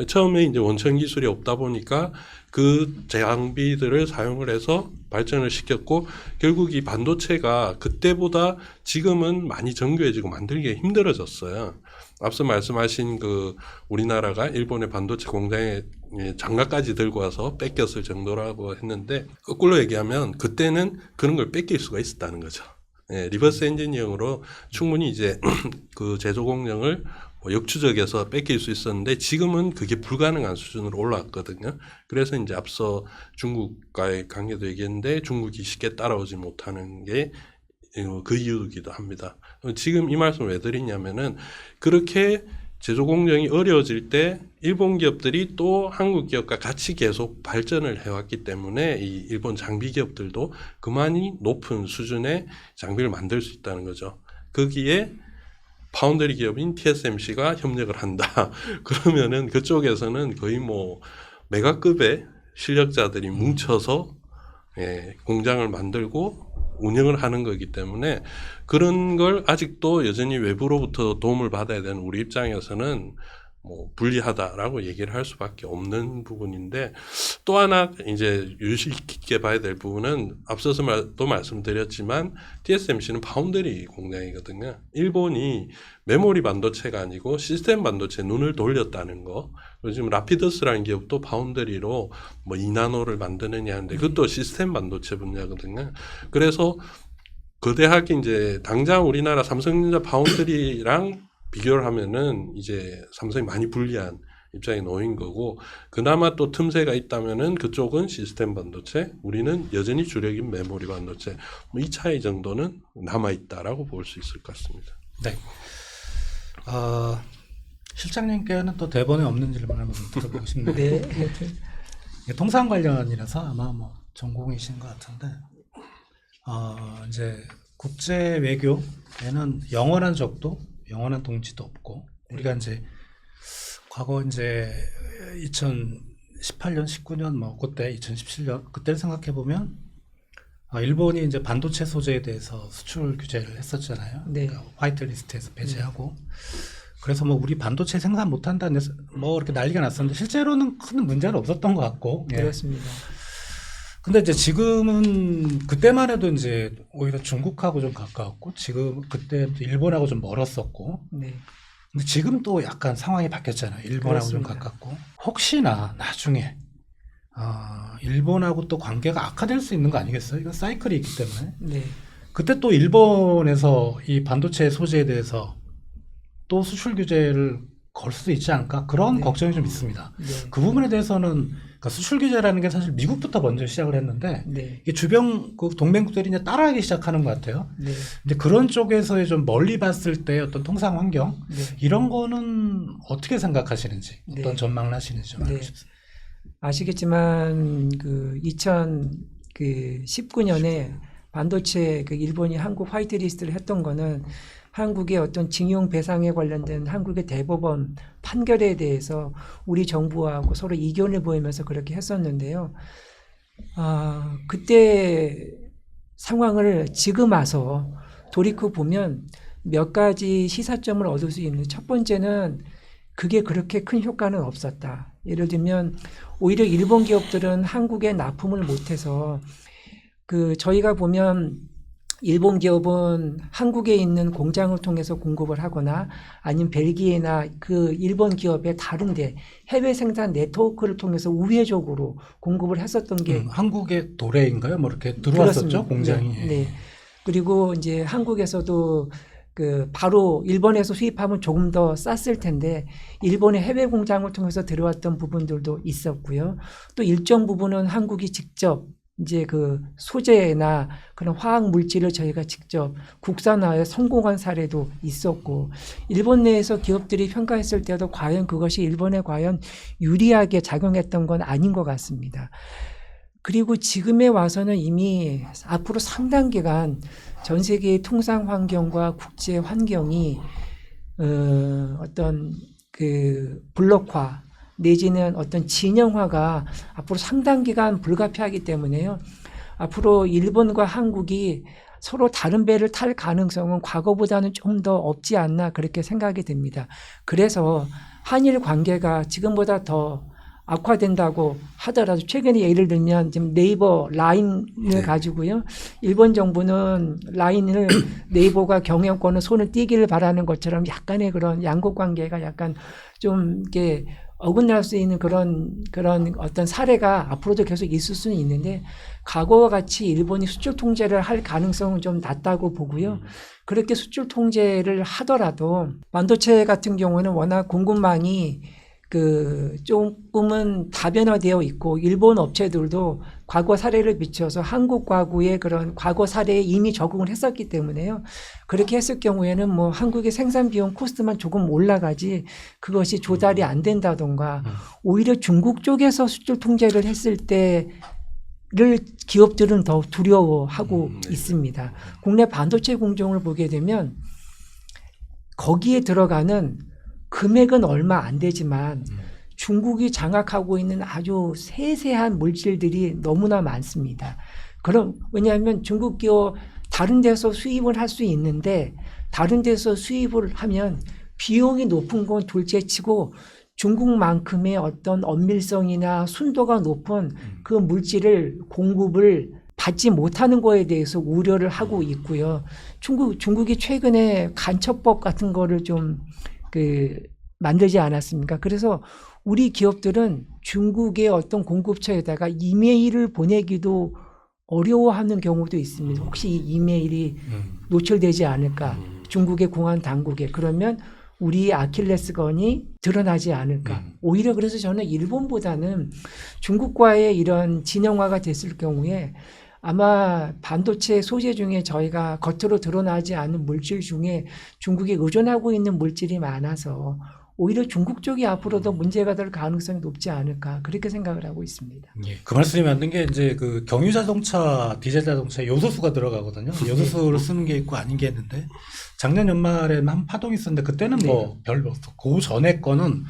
처음에 이제 원천 기술이 없다 보니까 그 장비들을 사용을 해서 발전을 시켰고 결국 이 반도체가 그때보다 지금은 많이 정교해지고 만들기가 힘들어졌어요. 앞서 말씀하신 그 우리나라가 일본의 반도체 공장에 장갑까지 들고 와서 뺏겼을 정도라고 했는데 거꾸로 얘기하면 그때는 그런 걸 뺏길 수가 있었다는 거죠. 리버스 엔지니어링으로 충분히 이제 그 제조 공정을 역추적해서 뺏길 수 있었는데 지금은 그게 불가능한 수준으로 올라왔거든요. 그래서 이제 앞서 중국과의 관계도 얘기했는데 중국이 쉽게 따라오지 못하는 게 그 이유이기도 합니다. 지금 이 말씀을 왜 드리냐면은 그렇게 제조 공정이 어려워질 때 일본 기업들이 또 한국 기업과 같이 계속 발전을 해왔기 때문에 이 일본 장비 기업들도 그만이 높은 수준의 장비를 만들 수 있다는 거죠. 거기에 파운드리 기업인 TSMC가 협력을 한다. 그러면은 그쪽에서는 거의 메가급의 실력자들이 뭉쳐서 공장을 만들고 운영을 하는 거기 때문에 그런 걸 아직도 여전히 외부로부터 도움을 받아야 되는 우리 입장에서는 불리하다라고 얘기를 할 수밖에 없는 부분인데 또 하나 이제 유식 깊게 봐야 될 부분은 앞서서도 말씀드렸지만 TSMC는 파운드리 공장이거든요. 일본이 메모리 반도체가 아니고 시스템 반도체에 눈을 돌렸다는 거. 요즘 라피더스라는 기업도 파운드리로 2나노를 만드느냐 하는데 그것도 시스템 반도체 분야거든요. 그래서 거대하게 이제 당장 우리나라 삼성전자 파운드리랑 비교를 하면은 이제 삼성이 많이 불리한 입장에 놓인 거고 그나마 또 틈새가 있다면은 그쪽은 시스템 반도체, 우리는 여전히 주력인 메모리 반도체 이 차이 정도는 남아 있다라고 볼 수 있을 것 같습니다. 네. 실장님께는 또 대본에 없는 질문 한번 들어보고 싶네요. 네. 이게 통상 관련이라서 아마 전공이신 것 같은데 이제 국제 외교에는 영원한 적도 영원한 동지도 없고 우리가 이제 과거 이제 2018년, 19년 그때 2017년 그때를 생각해 보면 일본이 이제 반도체 소재에 대해서 수출 규제를 했었잖아요. 네. 그러니까 화이트리스트에서 배제하고 그래서 우리 반도체 생산 못한다는 이렇게 난리가 났었는데 실제로는 큰 문제는 없었던 것 같고 그렇습니다. 근데 이제 지금은 그때만 해도 이제 오히려 중국하고 좀 가까웠고 지금 그때 일본하고 좀 멀었었고 네. 근데 지금 또 약간 상황이 바뀌었잖아요. 일본하고 좀 그렇습니다. 가깝고 혹시나 나중에 일본하고 또 관계가 악화될 수 있는 거 아니겠어요? 이거 사이클이 있기 때문에 네. 그때 또 일본에서 이 반도체 소재에 대해서 또 수출 규제를 걸 수도 있지 않을까 그런 네. 걱정이 좀 있습니다. 네. 그 부분에 대해서는 그러니까 수출 규제라는 게 사실 미국부터 먼저 시작을 했는데 네. 이게 주변 그 동맹국들이 이제 따라하기 시작하는 것 같아요. 네. 근데 그런 쪽에서의 좀 멀리 봤을 때 어떤 통상 환경 네. 이런 거는 어떻게 생각하시는지 어떤 네. 전망을 하시는지 좀 네. 알고 싶습니다. 아시겠지만 그 2019년에 반도체 그 일본이 한국 화이트리스트를 했던 거는 한국의 어떤 징용 배상에 관련된 한국의 대법원 판결에 대해서 우리 정부하고 서로 이견을 보이면서 그렇게 했었는데요. 그때 상황을 지금 와서 돌이켜 보면 몇 가지 시사점을 얻을 수 있는 첫 번째는 그게 그렇게 큰 효과는 없었다. 예를 들면 오히려 일본 기업들은 한국에 납품을 못해서 그 저희가 보면 일본 기업은 한국에 있는 공장을 통해서 공급을 하거나 아니면 벨기에나 그 일본 기업의 다른데 해외 생산 네트워크를 통해서 우회적으로 공급을 했었던 게 한국의 도래인가요? 뭐 이렇게 들어왔었죠 그렇습니다. 공장이. 네, 네. 그리고 이제 한국에서도 그 바로 일본에서 수입하면 조금 더 쌌을 텐데 일본의 해외 공장을 통해서 들어왔던 부분들도 있었고요. 또 일정 부분은 한국이 직접 이제 그 소재나 그런 화학 물질을 저희가 직접 국산화에 성공한 사례도 있었고 일본 내에서 기업들이 평가했을 때도 과연 그것이 일본에 과연 유리하게 작용했던 건 아닌 것 같습니다. 그리고 지금에 와서는 이미 앞으로 상당 기간 전 세계의 통상 환경과 국제 환경이 어떤 그 블록화 내지는 어떤 진영화가 앞으로 상당 기간 불가피하기 때문에요. 앞으로 일본과 한국이 서로 다른 배를 탈 가능성은 과거보다는 좀 더 없지 않나 그렇게 생각이 듭니다. 그래서 한일 관계가 지금보다 더 악화된다고 하더라도 최근에 예를 들면 지금 네이버 라인을 네. 가지고요. 일본 정부는 라인을 네이버가 경영권을 손을 띄기를 바라는 것처럼 약간의 그런 양국 관계가 약간 좀 이렇게 어긋날 수 있는 그런 어떤 사례가 앞으로도 계속 있을 수는 있는데 과거와 같이 일본이 수출 통제를 할 가능성은 좀 낮다고 보고요. 그렇게 수출 통제를 하더라도 반도체 같은 경우는 워낙 공급망이 그 조금은 다변화되어 있고 일본 업체들도 과거 사례를 비춰서 한국 과거의 그런 과거 사례에 이미 적응을 했었기 때문에요. 그렇게 했을 경우에는 뭐 한국의 생산 비용 코스트만 조금 올라가지 그것이 조달이 안 된다던가 오히려 중국 쪽에서 수출 통제를 했을 때를 기업들은 더 두려워하고 네. 있습니다. 국내 반도체 공정을 보게 되면 거기에 들어가는 금액은 얼마 안 되지만 중국이 장악하고 있는 아주 세세한 물질들이 너무나 많습니다. 왜냐하면 중국 기업 다른 데서 수입을 할 수 있는데 다른 데서 수입을 하면 비용이 높은 건 둘째치고 중국만큼의 어떤 엄밀성이나 순도가 높은 그 물질을 공급을 받지 못하는 거에 대해서 우려를 하고 있고요. 중국이 최근에 간첩법 같은 거를 좀 만들지 않았습니까? 그래서 우리 기업들은 중국의 어떤 공급처에다가 이메일을 보내기도 어려워하는 경우도 있습니다. 혹시 이 이메일이 노출되지 않을까? 중국의 공안 당국에. 그러면 우리의 아킬레스건이 드러나지 않을까? 오히려 그래서 저는 일본보다는 중국과의 이런 진영화가 됐을 경우에 아마 반도체 소재 중에 저희가 겉으로 드러나지 않는 물질 중에 중국에 의존하고 있는 물질이 많아서 오히려 중국 쪽이 앞으로도 문제가 될 가능성이 높지 않을까 그렇게 생각을 하고 있습니다. 예, 그 말씀이 맞는 게 이제 그 경유 자동차, 디젤 자동차에 요소수가 들어가거든요. 요소수를 쓰는 게 있고 아닌 게 있는데 작년 연말에 한 파동이 있었는데 그때는 뭐 별로 없었고 그 전에 거는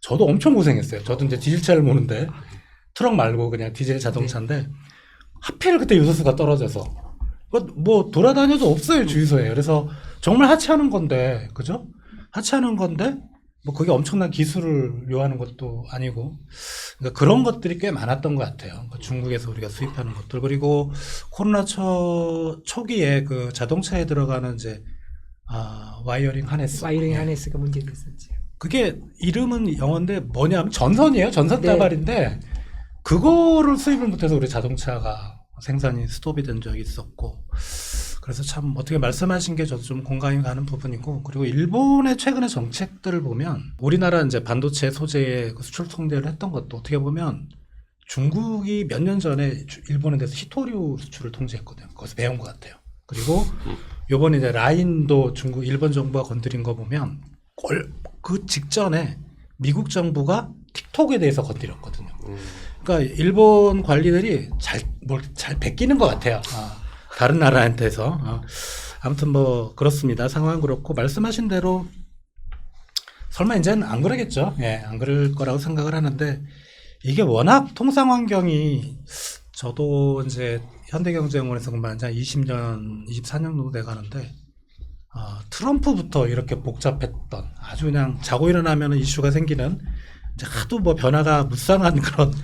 저도 엄청 고생했어요. 저도 이제 디젤차를 모는데 트럭 말고 그냥 디젤 자동차인데 하필 그때 요소수가 떨어져서 뭐 돌아다녀도 없어요 주유소에. 그래서 정말 하찮은 건데 그죠? 하찮은 건데 뭐 그게 엄청난 기술을 요하는 것도 아니고 그러니까 그런 것들이 꽤 많았던 것 같아요. 그러니까 중국에서 우리가 수입하는 것들 그리고 코로나 초기에 그 자동차에 들어가는 이제 와이어링 하네스 와이링 하네스가 문제됐었죠. 그게 이름은 영어인데 뭐냐면 전선이에요. 전선 네. 다발인데 그거를 수입을 못해서 우리 자동차가 생산이 스톱이 된 적이 있었고 그래서 참 어떻게 말씀하신 게 저도 좀 공감이 가는 부분이고 그리고 일본의 최근의 정책들을 보면 우리나라 이제 반도체 소재의 그 수출 통제를 했던 것도 어떻게 보면 중국이 몇 년 전에 일본에 대해서 히토류 수출을 통제했거든요. 거기서 배운 것 같아요. 그리고 요번에 이제 라인도 일본 정부가 건드린 거 보면 그 직전에 미국 정부가 틱톡에 대해서 건드렸거든요. 그러니까 일본 관리들이 잘 베끼는 것 같아요. 다른 나라한테서. 아무튼 뭐 그렇습니다. 상황은 그렇고 말씀하신 대로 설마 이제는 안 그러겠죠. 예, 안 그럴 거라고 생각을 하는데 이게 워낙 통상 환경이 저도 이제 현대경제연구원에서 근무한 지 한 20년, 24년 정도 돼 가는데 트럼프부터 이렇게 복잡했던 아주 그냥 자고 일어나면 이슈가 생기는 이제 하도 뭐 변화가 무쌍한 그런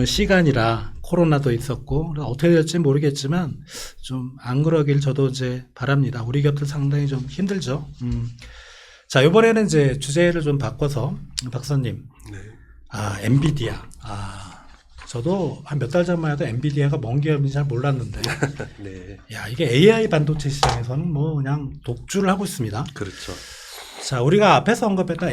시간이라 코로나도 있었고 어떻게 될지 모르겠지만 좀 안 그러길 저도 이제 바랍니다. 우리 곁들 상당히 좀 힘들죠. 자, 이번에는 이제 주제를 좀 바꿔서 박사님, 네. 엔비디아. 저도 한 몇 달 전만 해도 엔비디아가 뭔 기업인지 잘 몰랐는데, 네. 야, 이게 AI 반도체 시장에서는 뭐 그냥 독주를 하고 있습니다. 그렇죠. 자, 우리가 앞에서 언급했던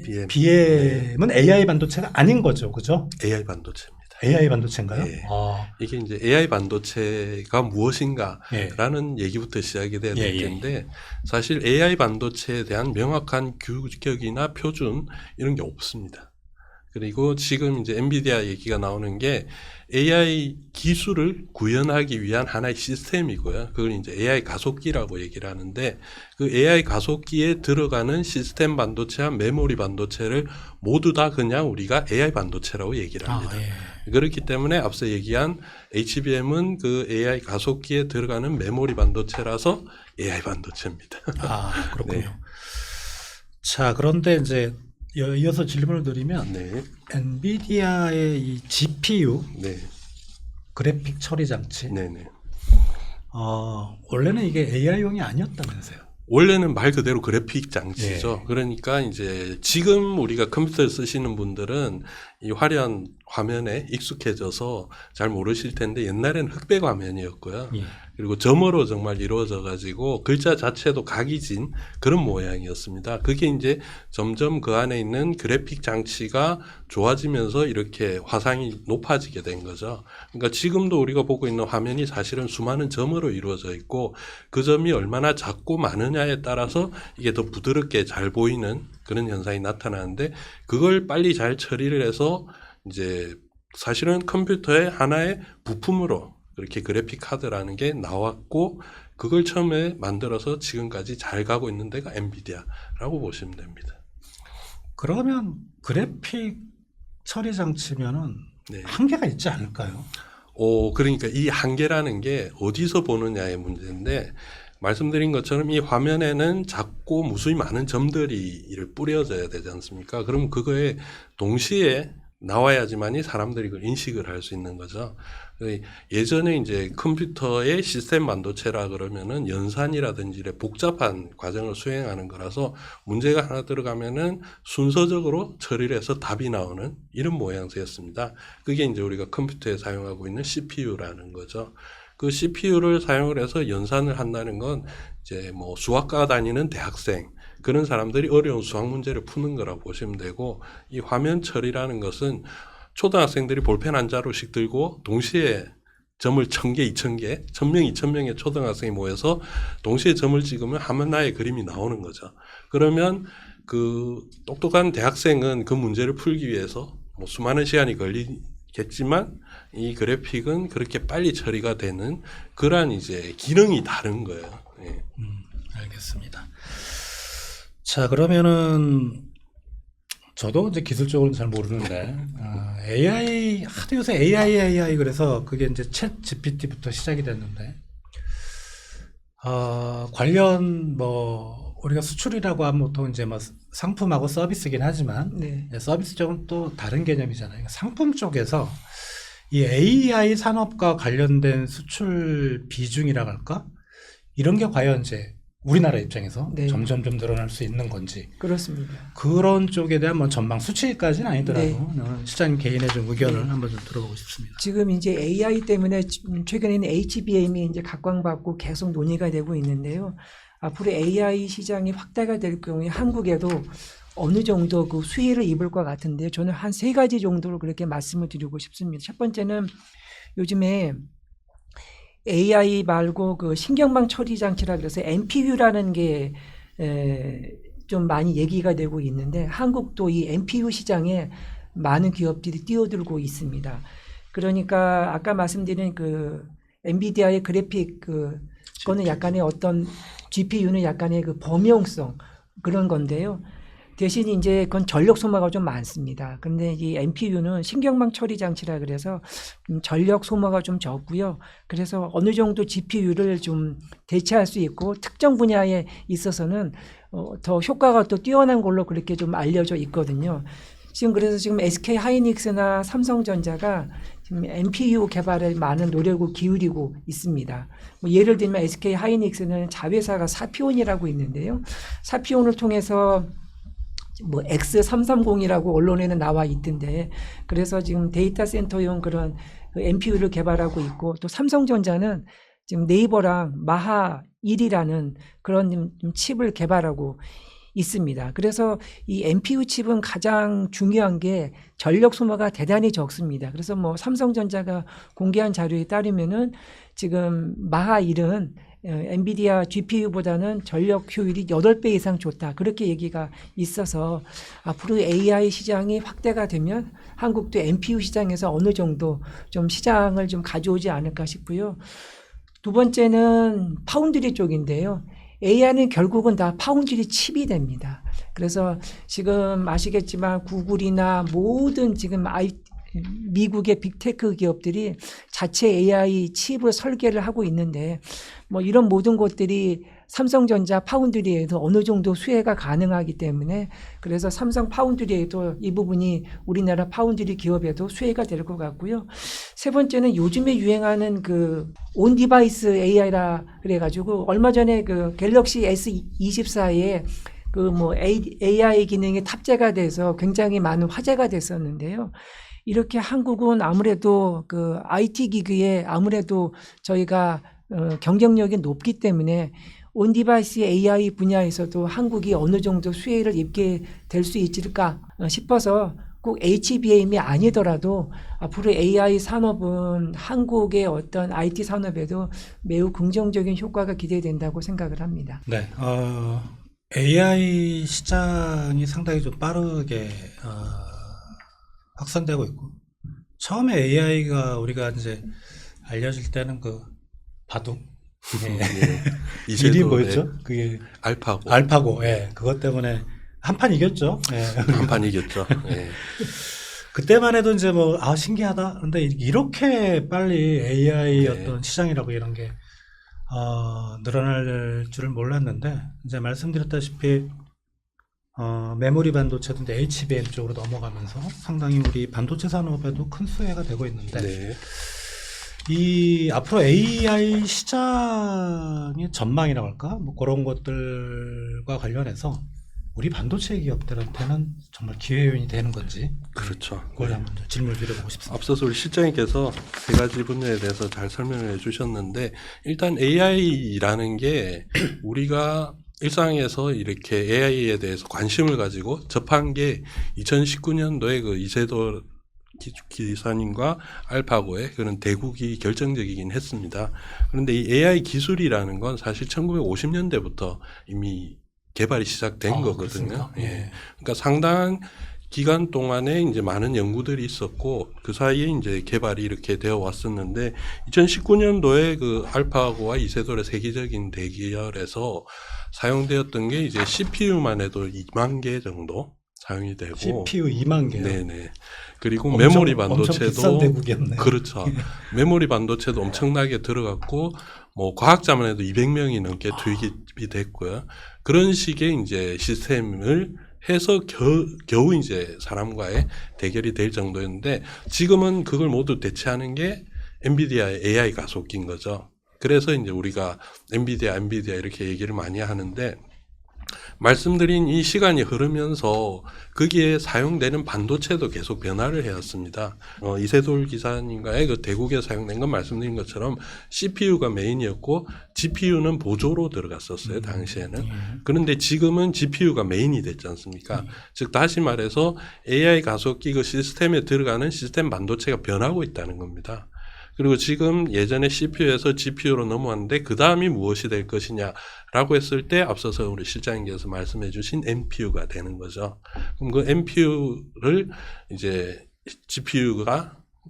HBM은 AI 반도체가 아닌 거죠, 그죠? AI 반도체입니다. AI 반도체인가요? 네. 이게 이제 AI 반도체가 무엇인가라는 얘기부터 시작이 돼야 될 텐데 사실 AI 반도체에 대한 명확한 규격이나 표준 이런 게 없습니다. 그리고 지금 이제 엔비디아 얘기가 나오는 게 AI 기술을 구현하기 위한 하나의 시스템이고요. 그걸 이제 AI 가속기라고 얘기를 하는데 그 AI 가속기에 들어가는 시스템 반도체와 메모리 반도체를 모두 다 그냥 우리가 AI 반도체라고 얘기를 합니다. 그렇기 때문에 앞서 얘기한 HBM은 그 AI 가속기에 들어가는 메모리 반도체라서 AI 반도체입니다. 그렇군요. 네. 자, 그런데 이제 이어서 질문을 드리면 네. 엔비디아의 이 GPU 네. 그래픽 처리 장치 네네. 원래는 이게 AI용이 아니었다면서요? 원래는 말 그대로 그래픽 장치죠. 그러니까 이제 지금 우리가 컴퓨터를 쓰시는 분들은 이 화려한 화면에 익숙해져서 잘 모르실 텐데 옛날에는 흑백 화면이었고요. 그리고 점으로 정말 이루어져 가지고 글자 자체도 각이진 그런 모양이었습니다. 그게 이제 점점 그 안에 있는 그래픽 장치가 좋아지면서 이렇게 화상이 높아지게 된 거죠. 그러니까 지금도 우리가 보고 있는 화면이 사실은 수많은 점으로 이루어져 있고 그 점이 얼마나 작고 많으냐에 따라서 이게 더 부드럽게 잘 보이는 그런 현상이 나타나는데 그걸 빨리 잘 처리를 해서 이제 사실은 컴퓨터의 하나의 부품으로 그렇게 그래픽 카드라는 게 나왔고 그걸 처음에 만들어서 지금까지 잘 가고 있는 데가 엔비디아라고 보시면 됩니다. 그러면 그래픽 처리 장치면은 한계가 있지 않을까요? 그러니까 이 한계라는 게 어디서 보느냐의 문제인데 말씀드린 것처럼 이 화면에는 작고 무수히 많은 점들이 뿌려져야 되지 않습니까? 그럼 그거에 동시에 나와야지만이 사람들이 그걸 인식을 할 수 있는 거죠. 예전에 이제 컴퓨터의 시스템 반도체라 그러면은 연산이라든지 이런 복잡한 과정을 수행하는 거라서 문제가 하나 들어가면은 순서적으로 처리를 해서 답이 나오는 이런 모양새였습니다. 그게 이제 우리가 컴퓨터에 사용하고 있는 CPU라는 거죠. 그 CPU를 사용을 해서 연산을 한다는 건 이제 뭐 수학과 다니는 대학생 그런 사람들이 어려운 수학 문제를 푸는 거라고 보시면 되고 이 화면 처리라는 것은 초등학생들이 볼펜 한 자루씩 들고 동시에 점을 1000개, 2000개, 1000명, 2000명의 초등학생이 모여서 동시에 점을 찍으면 하나의 그림이 나오는 거죠. 그러면 그 똑똑한 대학생은 그 문제를 풀기 위해서 뭐 수많은 시간이 걸리겠지만 이 그래픽은 그렇게 빨리 처리가 되는 그러한 이제 기능이 다른 거예요. 예. 알겠습니다. 자, 그러면은 저도 이제 기술적으로는 잘 모르는데 AI 하도 요새 AI 그래서 그게 이제 챗 GPT부터 시작이 됐는데 관련 뭐 우리가 수출이라고 하면 보통 이제 뭐 상품하고 서비스긴 하지만 네. 서비스 쪽은 또 다른 개념이잖아요. 상품 쪽에서 이 AI 산업과 관련된 수출 비중이라고 할까? 이런 게 과연 이제 우리나라 입장에서 네. 점점 좀 늘어날 수 있는 건지 그렇습니다. 그런 쪽에 대한 뭐 전망 수치까지는 아니더라도 네. 시장님 개인의 좀 의견을 네. 한번 좀 들어보고 싶습니다. 지금 이제 AI 때문에 최근에는 HBM이 이제 각광받고 계속 논의가 되고 있는데요. 앞으로 AI 시장이 확대가 될 경우에 한국에도 어느 정도 그 수혜를 입을 것 같은데 저는 한 3가지 정도로 그렇게 말씀을 드리고 싶습니다. 첫 번째는 요즘에 AI 말고 그 신경망 처리 장치라 그래서 NPU라는 게 좀 많이 얘기가 되고 있는데 한국도 이 NPU 시장에 많은 기업들이 뛰어들고 있습니다. 그러니까 아까 말씀드린 그 엔비디아의 그래픽 그거는 약간의 어떤 GPU는 약간의 그 범용성 그런 건데요. 대신 이제 그건 전력 소모가 좀 많습니다. 그런데 이 NPU는 신경망 처리 장치라 그래서 전력 소모가 좀 적고요. 그래서 어느 정도 GPU를 좀 대체할 수 있고 특정 분야에 있어서는 더 효과가 또 뛰어난 걸로 그렇게 좀 알려져 있거든요. 그래서 지금 SK 하이닉스나 삼성전자가 지금 NPU 개발에 많은 노력을 기울이고 있습니다. 뭐 예를 들면 SK 하이닉스는 자회사가 사피온이라고 있는데요. 사피온을 통해서 뭐 X330이라고 언론에는 나와 있던데 그래서 지금 데이터 센터용 그런 NPU를 개발하고 있고 또 삼성전자는 지금 네이버랑 마하 1이라는 그런 칩을 개발하고 있습니다. 그래서 이 NPU 칩은 가장 중요한 게 전력 소모가 대단히 적습니다. 그래서 뭐 삼성전자가 공개한 자료에 따르면은 지금 마하 1은 엔비디아 GPU보다는 전력 효율이 8배 이상 좋다. 그렇게 얘기가 있어서 앞으로 AI 시장이 확대가 되면 한국도 NPU 시장에서 어느 정도 좀 시장을 좀 가져오지 않을까 싶고요. 두 번째는 파운드리 쪽인데요. AI는 결국은 다 파운드리 칩이 됩니다. 그래서 지금 아시겠지만 구글이나 모든 지금 미국의 빅테크 기업들이 자체 AI 칩을 설계를 하고 있는데 뭐 이런 모든 것들이 삼성전자 파운드리에도 어느 정도 수혜가 가능하기 때문에 그래서 삼성 파운드리에도 이 부분이 우리나라 파운드리 기업에도 수혜가 될 것 같고요. 세 번째는 요즘에 유행하는 그 온 디바이스 AI라 그래가지고 얼마 전에 그 갤럭시 S24에 그 뭐 AI 기능이 탑재가 돼서 굉장히 많은 화제가 됐었는데요. 이렇게 한국은 아무래도 그 IT 기기에 아무래도 저희가 경쟁력이 높기 때문에 온 디바이스 AI 분야에서도 한국이 어느 정도 수혜를 입게 될 수 있을까 싶어서 꼭 HBM이 아니더라도 앞으로 AI 산업은 한국의 어떤 IT 산업에도 매우 긍정적인 효과가 기대된다고 생각을 합니다. 네, AI 시장이 상당히 좀 빠르게 확산되고 있고 처음에 AI가 우리가 이제 알려질 때는 그 바둑 예. 이름이 이제도, 뭐였죠? 네. 그게 알파고 알파고. 예, 그것 때문에 한 판 이겼죠. 예. 한판 이겼죠. 예. 그때만 해도 이제 뭐 신기하다. 근데 이렇게 빨리 AI 네. 어떤 시장이라고 이런 게 늘어날 줄을 몰랐는데 이제 말씀드렸다시피 메모리 반도체도 이제 HBM 쪽으로 넘어가면서 상당히 우리 반도체 산업에도 큰 수혜가 되고 있는데 네. 이 앞으로 AI 시장의 전망이라고 할까? 뭐 그런 것들과 관련해서 우리 반도체 기업들한테는 정말 기회 요인이 되는 건지 그렇죠. 그걸 한번 질문을 드려보고 싶습니다. 앞서서 우리 실장님께서 3가지 분야에 대해서 잘 설명을 해주셨는데 일단 AI라는 게 우리가 일상에서 이렇게 AI에 대해서 관심을 가지고 접한 게 2019년도에 그 이세돌 기사님과 알파고의 그런 대국이 결정적이긴 했습니다. 그런데 이 AI 기술이라는 건 사실 1950년대부터 이미 개발이 시작된 거거든요. 그렇습니까? 예. 그러니까 상당한 기간 동안에 이제 많은 연구들이 있었고 그 사이에 이제 개발이 이렇게 되어 왔었는데 2019년도에 그 알파고와 이세돌의 세계적인 대결에서 사용되었던 게 이제 CPU만 해도 2만 개 정도 사용이 되고 CPU 2만 개요. 네네. 그리고 엄청, 메모리 엄청 비싼 반도체도 대국이었네요. 그렇죠. 메모리 반도체도 엄청나게 들어갔고 뭐 과학자만 해도 200명이 넘게 투입이 됐고요. 그런 식의 이제 시스템을 해서 겨우 이제 사람과의 대결이 될 정도였는데 지금은 그걸 모두 대체하는 게 엔비디아의 AI 가속기인 거죠. 그래서 이제 우리가 엔비디아 이렇게 얘기를 많이 하는데 말씀드린 이 시간이 흐르면서 거기에 사용되는 반도체도 계속 변화를 해왔습니다. 이세돌 기사님과의 그 대국에 사용된 건 말씀드린 것처럼 CPU가 메인이었고 GPU는 보조로 들어갔었어요, 당시에는. 그런데 지금은 GPU가 메인이 됐지 않습니까? 즉 다시 말해서 AI 가속기 그 시스템에 들어가는 시스템 반도체가 변하고 있다는 겁니다. 그리고 지금 예전에 CPU에서 GPU로 넘어왔는데 그 다음이 무엇이 될 것이냐라고 했을 때 앞서서 우리 실장님께서 말씀해 주신 NPU가 되는 거죠. 그럼 그 NPU를 이제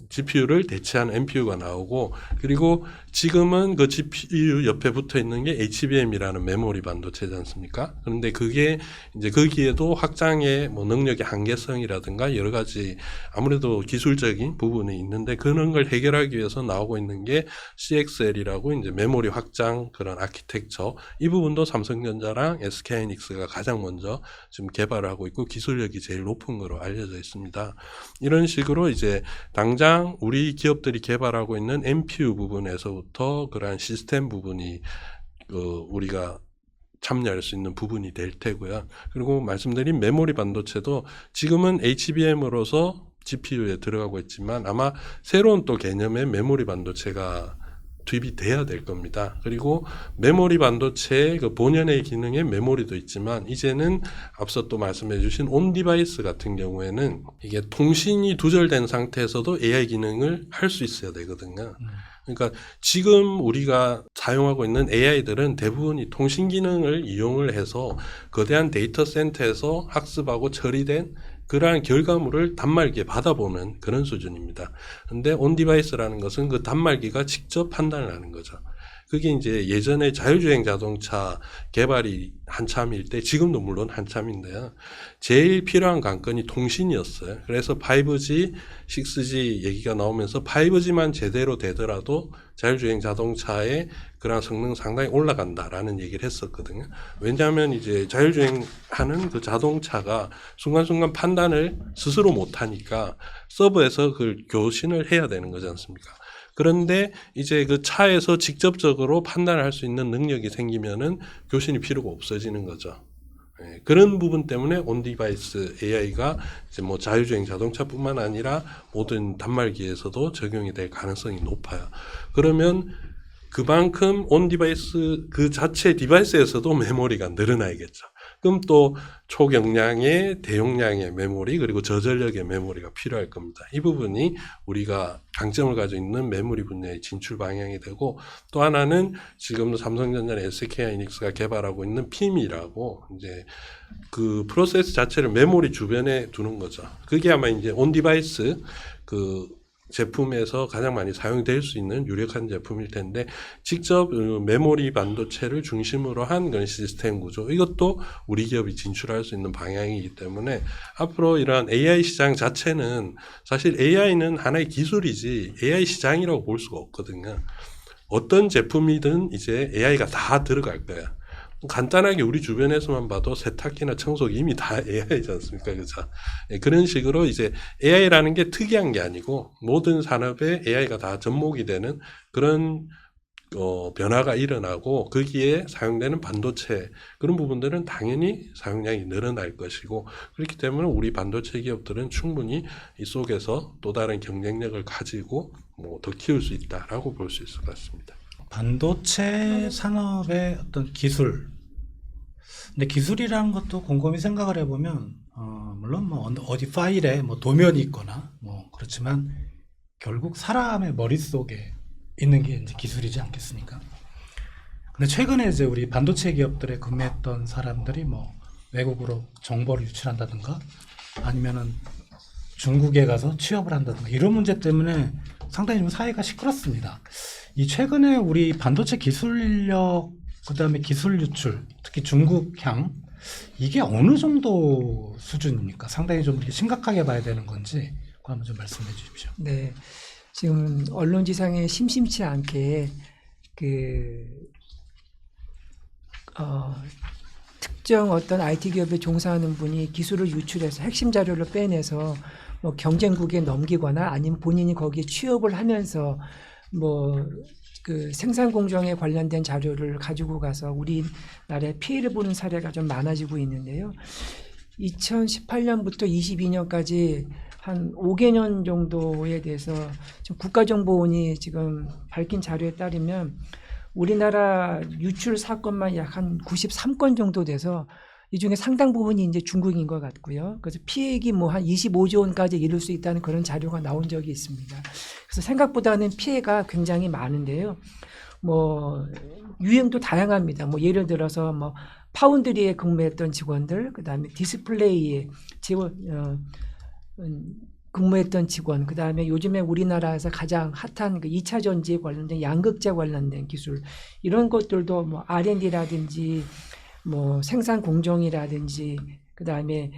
GPU를 대체하는 NPU가 나오고 그리고 지금은 그 GPU 옆에 붙어 있는 게 HBM이라는 메모리 반도체지 않습니까? 그런데 그게 이제 거기에도 확장의 뭐 능력의 한계성이라든가 여러 가지 아무래도 기술적인 부분이 있는데 그런 걸 해결하기 위해서 나오고 있는 게 CXL이라고 이제 메모리 확장 그런 아키텍처 이 부분도 삼성전자랑 SK하이닉스가 가장 먼저 지금 개발을 하고 있고 기술력이 제일 높은 거로 알려져 있습니다. 이런 식으로 이제 당장 우리 기업들이 개발하고 있는 NPU 부분에서부터 그러한 시스템 부분이 우리가 참여할 수 있는 부분이 될 테고요. 그리고 말씀드린 메모리 반도체도 지금은 HBM으로서 GPU에 들어가고 있지만 아마 새로운 또 개념의 메모리 반도체가 투입이 돼야 될 겁니다. 그리고 메모리 반도체의 그 본연의 기능에 메모리도 있지만 이제는 앞서 또 말씀해 주신 온 디바이스 같은 경우에는 이게 통신이 두절된 상태에서도 AI 기능을 할 수 있어야 되거든요. 그러니까 지금 우리가 사용하고 있는 AI들은 대부분이 통신 기능을 이용을 해서 거대한 데이터 센터에서 학습하고 처리된 그러한 결과물을 단말기에 받아보는 그런 수준입니다. 근데 온 디바이스라는 것은 그 단말기가 직접 판단을 하는 거죠. 그게 이제 예전에 자율주행 자동차 개발이 한참일 때, 지금도 물론 한참인데요. 제일 필요한 관건이 통신이었어요. 그래서 5G, 6G 얘기가 나오면서 5G만 제대로 되더라도 자율주행 자동차의 그런 성능 상당히 올라간다라는 얘기를 했었거든요. 왜냐하면 이제 자율주행하는 그 자동차가 순간순간 판단을 스스로 못하니까 서버에서 그걸 교신을 해야 되는 거지 않습니까? 그런데 이제 그 차에서 직접적으로 판단을 할 수 있는 능력이 생기면은 교신이 필요가 없어지는 거죠. 예, 그런 부분 때문에 온디바이스 AI가 이제 뭐 자율주행 자동차뿐만 아니라 모든 단말기에서도 적용이 될 가능성이 높아요. 그러면 그만큼 온디바이스 그 자체 디바이스에서도 메모리가 늘어나야겠죠. 그럼 또 초경량의 대용량의 메모리 그리고 저전력의 메모리가 필요할 겁니다. 이 부분이 우리가 강점을 가지고 있는 메모리 분야의 진출 방향이 되고 또 하나는 지금 삼성전자나 SK하이닉스가 개발하고 있는 PIM이라고 이제 그 프로세스 자체를 메모리 주변에 두는 거죠. 그게 아마 이제 온 디바이스 그 제품에서 가장 많이 사용될 수 있는 유력한 제품일 텐데 직접 메모리 반도체를 중심으로 한 그런 시스템 구조 이것도 우리 기업이 진출할 수 있는 방향이기 때문에 앞으로 이러한 AI 시장 자체는 사실 AI는 하나의 기술이지 AI 시장이라고 볼 수가 없거든요. 어떤 제품이든 이제 AI가 다 들어갈 거야. 간단하게 우리 주변에서만 봐도 세탁기나 청소기 이미 다 AI지 않습니까? 그죠? 그런 식으로 이제 AI라는 게 특이한 게 아니고 모든 산업에 AI가 다 접목이 되는 그런 변화가 일어나고 거기에 사용되는 반도체 그런 부분들은 당연히 사용량이 늘어날 것이고 그렇기 때문에 우리 반도체 기업들은 충분히 이 속에서 또 다른 경쟁력을 가지고 뭐 더 키울 수 있다라고 볼 수 있을 것 같습니다. 반도체 산업의 어떤 기술. 근데 기술이라는 것도 곰곰이 생각을 해보면, 물론 뭐 어디 파일에 뭐 도면이 있거나 뭐 그렇지만 결국 사람의 머릿속에 있는 게 이제 기술이지 않겠습니까? 근데 최근에 이제 우리 반도체 기업들에 근무했던 사람들이 뭐 외국으로 정보를 유출한다든가 아니면은 중국에 가서 취업을 한다든가 이런 문제 때문에 상당히 좀 사회가 시끄럽습니다. 이 최근에 우리 반도체 기술력 그다음에 기술 유출 특히 중국향 이게 어느 정도 수준입니까? 상당히 좀 이렇게 심각하게 봐야 되는 건지 그거 한번 좀 말씀해 주십시오. 네, 지금 언론지상에 심심치 않게 특정 어떤 IT 기업에 종사하는 분이 기술을 유출해서 핵심 자료를 빼내서 뭐 경쟁국에 넘기거나 아니면 본인이 거기에 취업을 하면서 뭐 그 생산 공정에 관련된 자료를 가지고 가서 우리나라에 피해를 보는 사례가 좀 많아지고 있는데요. 2018년부터 22년까지 한 5개년 정도에 대해서 지금 국가정보원이 지금 밝힌 자료에 따르면 우리나라 유출 사건만 약 한 93건 정도 돼서 이 중에 상당 부분이 이제 중국인 것 같고요. 그래서 피해액이 뭐 한 25조 원까지 이를 수 있다는 그런 자료가 나온 적이 있습니다. 그래서 생각보다는 피해가 굉장히 많은데요. 뭐 유형도 다양합니다. 뭐 예를 들어서 뭐 파운드리에 근무했던 직원들, 그다음에 디스플레이에 근무했던 직원, 그다음에 요즘에 우리나라에서 가장 핫한 그 2차 전지에 관련된 양극재 관련된 기술, 이런 것들도 뭐 R&D라든지 뭐 생산 공정이라든지 그다음에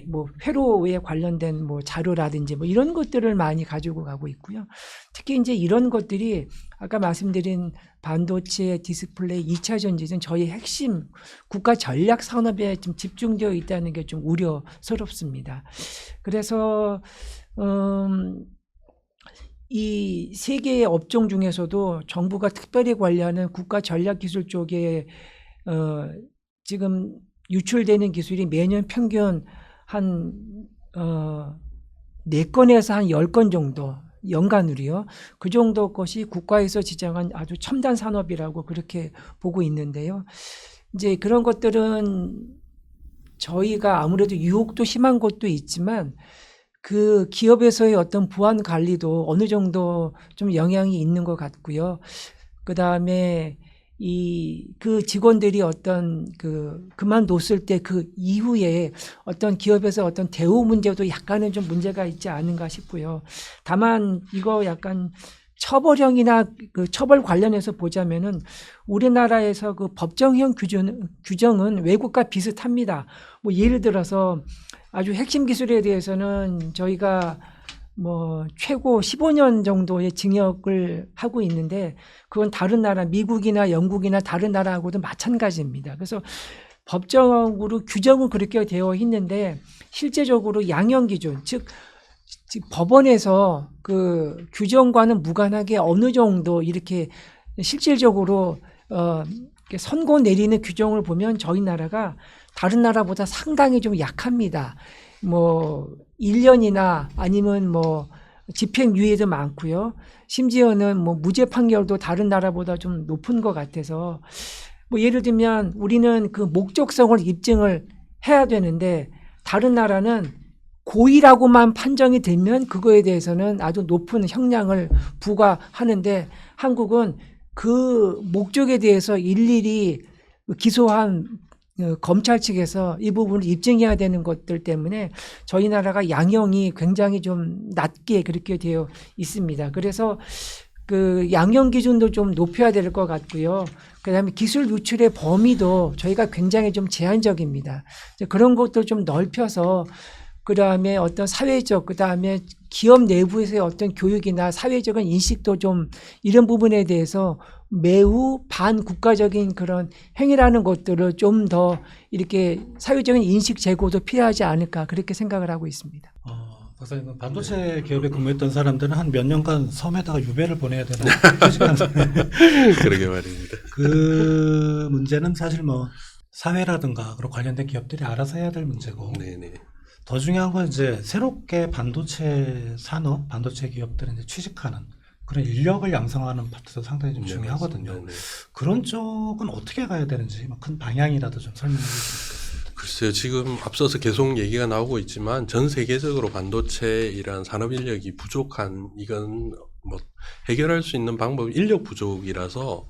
뭐 회로에 관련된 뭐 자료라든지 뭐 이런 것들을 많이 가지고 가고 있고요. 특히 이제 이런 것들이 아까 말씀드린 반도체, 디스플레이, 2차 전지는 저희 핵심 국가 전략 산업에 좀 집중되어 있다는 게 좀 우려스럽습니다. 그래서 이 세 개의 업종 중에서도 정부가 특별히 관리하는 국가 전략 기술 쪽에 지금 유출되는 기술이 매년 평균 한 4건에서 한 10건 정도 연간으로요. 그 정도 것이 국가에서 지정한 아주 첨단 산업이라고 그렇게 보고 있는데요. 이제 그런 것들은 저희가 아무래도 유혹도 심한 것도 있지만 그 기업에서의 어떤 보안 관리도 어느 정도 좀 영향이 있는 것 같고요. 그다음에 그 직원들이 어떤 그만뒀을 때 그 이후에 어떤 기업에서 어떤 대우 문제도 약간은 좀 문제가 있지 않은가 싶고요. 다만 이거 약간 처벌형이나 그 처벌 관련해서 보자면은 우리나라에서 그 법정형 규정은 외국과 비슷합니다. 뭐 예를 들어서 아주 핵심 기술에 대해서는 저희가 뭐 최고 15년 정도의 징역을 하고 있는데 그건 다른 나라 미국이나 영국이나 다른 나라하고도 마찬가지입니다. 그래서 법적으로 규정은 그렇게 되어 있는데 실제적으로 양형 기준 즉 법원에서 그 규정과는 무관하게 어느 정도 이렇게 실질적으로 선고 내리는 규정을 보면 저희 나라가 다른 나라보다 상당히 좀 약합니다. 뭐 1년이나 아니면 뭐 집행유예도 많고요. 심지어는 뭐 무죄 판결도 다른 나라보다 좀 높은 것 같아서 뭐 예를 들면 우리는 그 목적성을 입증을 해야 되는데 다른 나라는 고의라고만 판정이 되면 그거에 대해서는 아주 높은 형량을 부과하는데 한국은 그 목적에 대해서 일일이 기소한 검찰 측에서 이 부분을 입증해야 되는 것들 때문에 저희 나라가 양형이 굉장히 좀 낮게 그렇게 되어 있습니다. 그래서 그 양형 기준도 좀 높여야 될 것 같고요. 그다음에 기술 유출의 범위도 저희가 굉장히 좀 제한적입니다. 그런 것도 좀 넓혀서 그다음에 어떤 사회적 그다음에 기업 내부에서의 어떤 교육이나 사회적인 인식도 좀 이런 부분에 대해서 매우 반국가적인 그런 행위라는 것들을 좀 더 이렇게 사회적인 인식 제고도 필요하지 않을까 그렇게 생각을 하고 있습니다. 박사님, 반도체 기업에 근무했던 사람들은 한 몇 년간 섬에다가 유배를 보내야 되나? 그러게 말입니다. 그 문제는 사실 뭐 사회라든가 그런 관련된 기업들이 알아서 해야 될 문제고. 네네. 더 중요한 건 이제 새롭게 반도체 산업, 반도체 기업들은 이제 취직하는 그런 인력을 양성하는 파트도 상당히 좀 중요하거든요. 네네. 그런 쪽은 어떻게 가야 되는지 큰 방향이라도 좀 설명해 주시면 좋겠습니다. 글쎄요, 지금 앞서서 계속 얘기가 나오고 있지만 전 세계적으로 반도체이란 산업 인력이 부족한 이건 뭐 해결할 수 있는 방법이 인력 부족이라서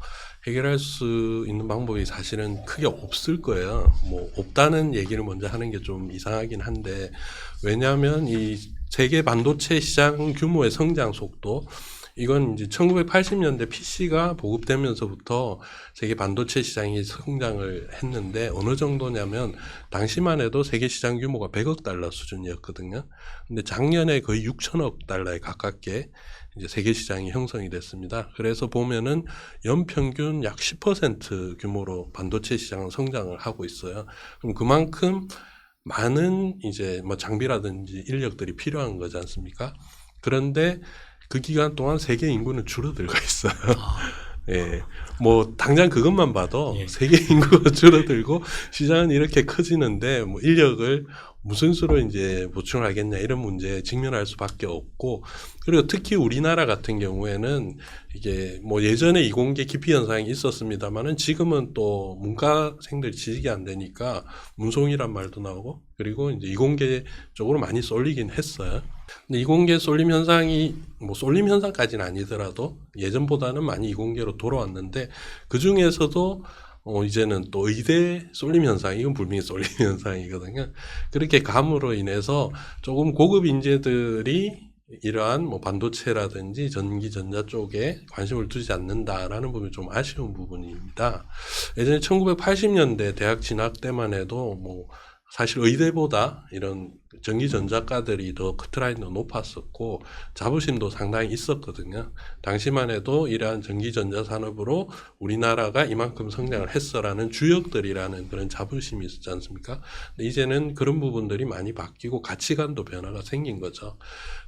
해결할 수 있는 방법이 사실은 크게 없을 거예요. 뭐 없다는 얘기를 먼저 하는 게 좀 이상하긴 한데 왜냐하면 이 세계 반도체 시장 규모의 성장 속도 이건 이제 1980년대 PC가 보급되면서부터 세계 반도체 시장이 성장을 했는데 어느 정도냐면 당시만 해도 세계 시장 규모가 100억 달러 수준이었거든요. 근데 작년에 거의 6천억 달러에 가깝게 이제 세계 시장이 형성이 됐습니다. 그래서 보면은 연평균 약 10% 규모로 반도체 시장은 성장을 하고 있어요. 그럼 그만큼 많은 이제 뭐 장비라든지 인력들이 필요한 거지 않습니까? 그런데 그 기간 동안 세계 인구는 줄어들고 있어요. 예, 뭐 당장 그것만 봐도 예. 세계 인구가 줄어들고 시장은 이렇게 커지는데 뭐 인력을 무슨 수로 이제 보충을 하겠냐 이런 문제에 직면할 수밖에 없고, 그리고 특히 우리나라 같은 경우에는 이게 뭐 예전에 이공계 기피 현상이 있었습니다만은 지금은 또 문과생들이 취직이 안 되니까 문송이란 말도 나오고, 그리고 이제 이공계 쪽으로 많이 쏠리긴 했어요. 근데 이공계 쏠림 현상이 뭐 쏠림 현상까지는 아니더라도 예전보다는 많이 이공계로 돌아왔는데, 그 중에서도 이제는 또 의대 쏠림 현상, 이건 분명히 쏠림 현상이거든요. 그렇게 감으로 인해서 조금 고급 인재들이 이러한 뭐 반도체라든지 전기 전자 쪽에 관심을 두지 않는다라는 부분이 좀 아쉬운 부분입니다. 예전에 1980년대 대학 진학 때만 해도 뭐 사실 의대보다 이런 전기전자과들이 더 커트라인도 높았었고 자부심도 상당히 있었거든요. 당시만 해도 이러한 전기전자 산업으로 우리나라가 이만큼 성장을 했어라는 주역들이라는 그런 자부심이 있었지 않습니까? 근데 이제는 그런 부분들이 많이 바뀌고 가치관도 변화가 생긴 거죠.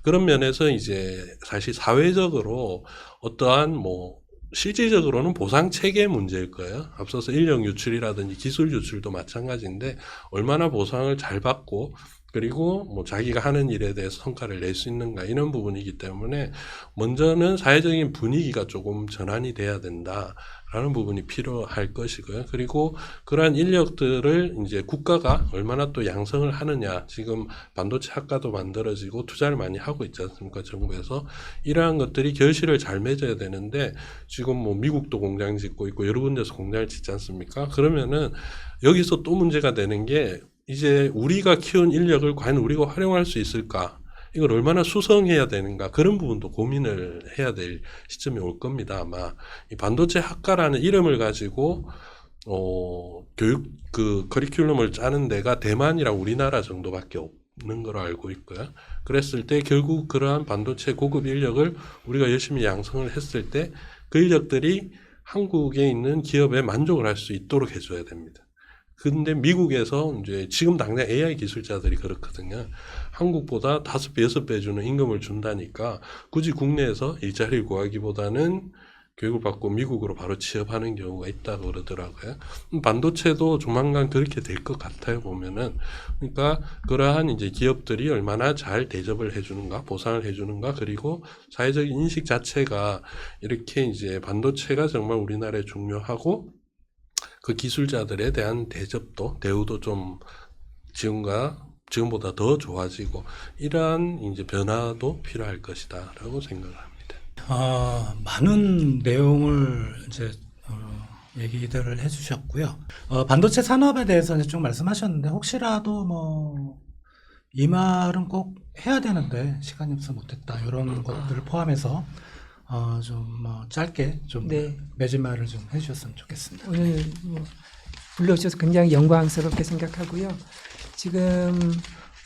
그런 면에서 이제 사실 사회적으로 어떠한 뭐 실질적으로는 보상 체계 문제일 거예요. 앞서서 인력 유출이라든지 기술 유출도 마찬가지인데 얼마나 보상을 잘 받고 그리고 뭐 자기가 하는 일에 대해서 성과를 낼 수 있는가, 이런 부분이기 때문에 먼저는 사회적인 분위기가 조금 전환이 돼야 된다라는 부분이 필요할 것이고요. 그리고 그러한 인력들을 이제 국가가 얼마나 또 양성을 하느냐, 지금 반도체 학과도 만들어지고 투자를 많이 하고 있지 않습니까, 정부에서. 이러한 것들이 결실을 잘 맺어야 되는데 지금 뭐 미국도 공장 짓고 있고 여러 군데서 공장을 짓지 않습니까? 그러면은 여기서 또 문제가 되는 게, 이제 우리가 키운 인력을 과연 우리가 활용할 수 있을까? 이걸 얼마나 수성해야 되는가? 그런 부분도 고민을 해야 될 시점이 올 겁니다. 아마 이 반도체 학과라는 이름을 가지고 교육 그 커리큘럼을 짜는 데가 대만이랑 우리나라 정도밖에 없는 걸로 알고 있고요. 그랬을 때 결국 그러한 반도체 고급 인력을 우리가 열심히 양성을 했을 때 그 인력들이 한국에 있는 기업에 만족을 할 수 있도록 해줘야 됩니다. 근데 미국에서 이제 지금 당장 AI 기술자들이 그렇거든요. 한국보다 5배, 6배 주는 임금을 준다니까 굳이 국내에서 일자리를 구하기보다는 교육을 받고 미국으로 바로 취업하는 경우가 있다고 그러더라고요. 반도체도 조만간 그렇게 될 것 같아요, 보면은. 그러니까 그러한 이제 기업들이 얼마나 잘 대접을 해주는가, 보상을 해주는가, 그리고 사회적인 인식 자체가 이렇게 이제 반도체가 정말 우리나라에 중요하고 그 기술자들에 대한 대접도, 대우도 좀 지금보다 더 좋아지고, 이러한 이제 변화도 필요할 것이다라고 생각을 합니다. 많은 내용을 이제 얘기들을 해주셨고요. 반도체 산업에 대해서 이제 쭉 말씀하셨는데 혹시라도 뭐 이 말은 꼭 해야 되는데 시간이 없어 못했다, 이런 것들을 포함해서 좀 뭐 짧게 좀 네. 매진말을 좀 해주셨으면 좋겠습니다. 오늘 뭐 불러주셔서 굉장히 영광스럽게 생각하고요. 지금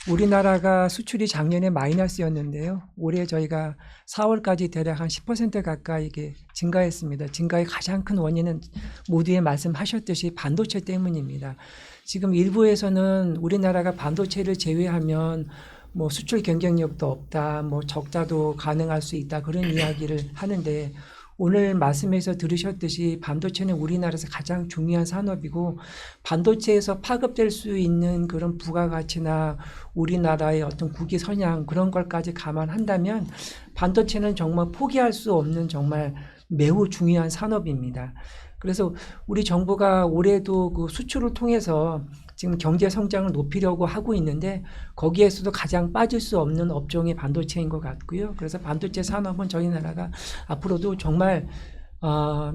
우리나라가 수출이 작년에 마이너스였는데요. 올해 저희가 4월까지 대략 한 10% 가까이 이게 증가했습니다. 증가의 가장 큰 원인은 모두에 말씀하셨듯이 반도체 때문입니다. 지금 일부에서는 우리나라가 반도체를 제외하면 뭐 수출 경쟁력도 없다, 뭐 적자도 가능할 수 있다, 그런 이야기를 하는데, 오늘 말씀에서 들으셨듯이 반도체는 우리나라에서 가장 중요한 산업이고, 반도체에서 파급될 수 있는 그런 부가가치나 우리나라의 어떤 국위 선양, 그런 것까지 감안한다면 반도체는 정말 포기할 수 없는 정말 매우 중요한 산업입니다. 그래서 우리 정부가 올해도 그 수출을 통해서 지금 경제 성장을 높이려고 하고 있는데, 거기에서도 가장 빠질 수 없는 업종이 반도체인 것 같고요. 그래서 반도체 산업은 저희 나라가 앞으로도 정말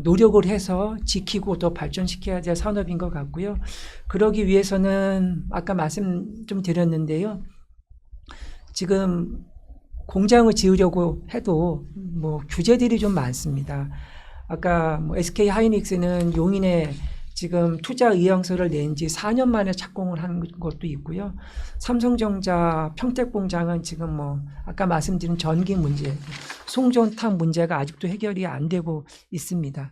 노력을 해서 지키고 더 발전시켜야 될 산업인 것 같고요. 그러기 위해서는 아까 말씀 좀 드렸는데요. 지금 공장을 지으려고 해도 뭐 규제들이 좀 많습니다. 아까 뭐 SK 하이닉스는 용인에 지금 투자 의향서를 낸 지 4년 만에 착공을 한 것도 있고요. 삼성전자 평택공장은 지금 뭐 아까 말씀드린 전기 문제, 송전탑 문제가 아직도 해결이 안 되고 있습니다.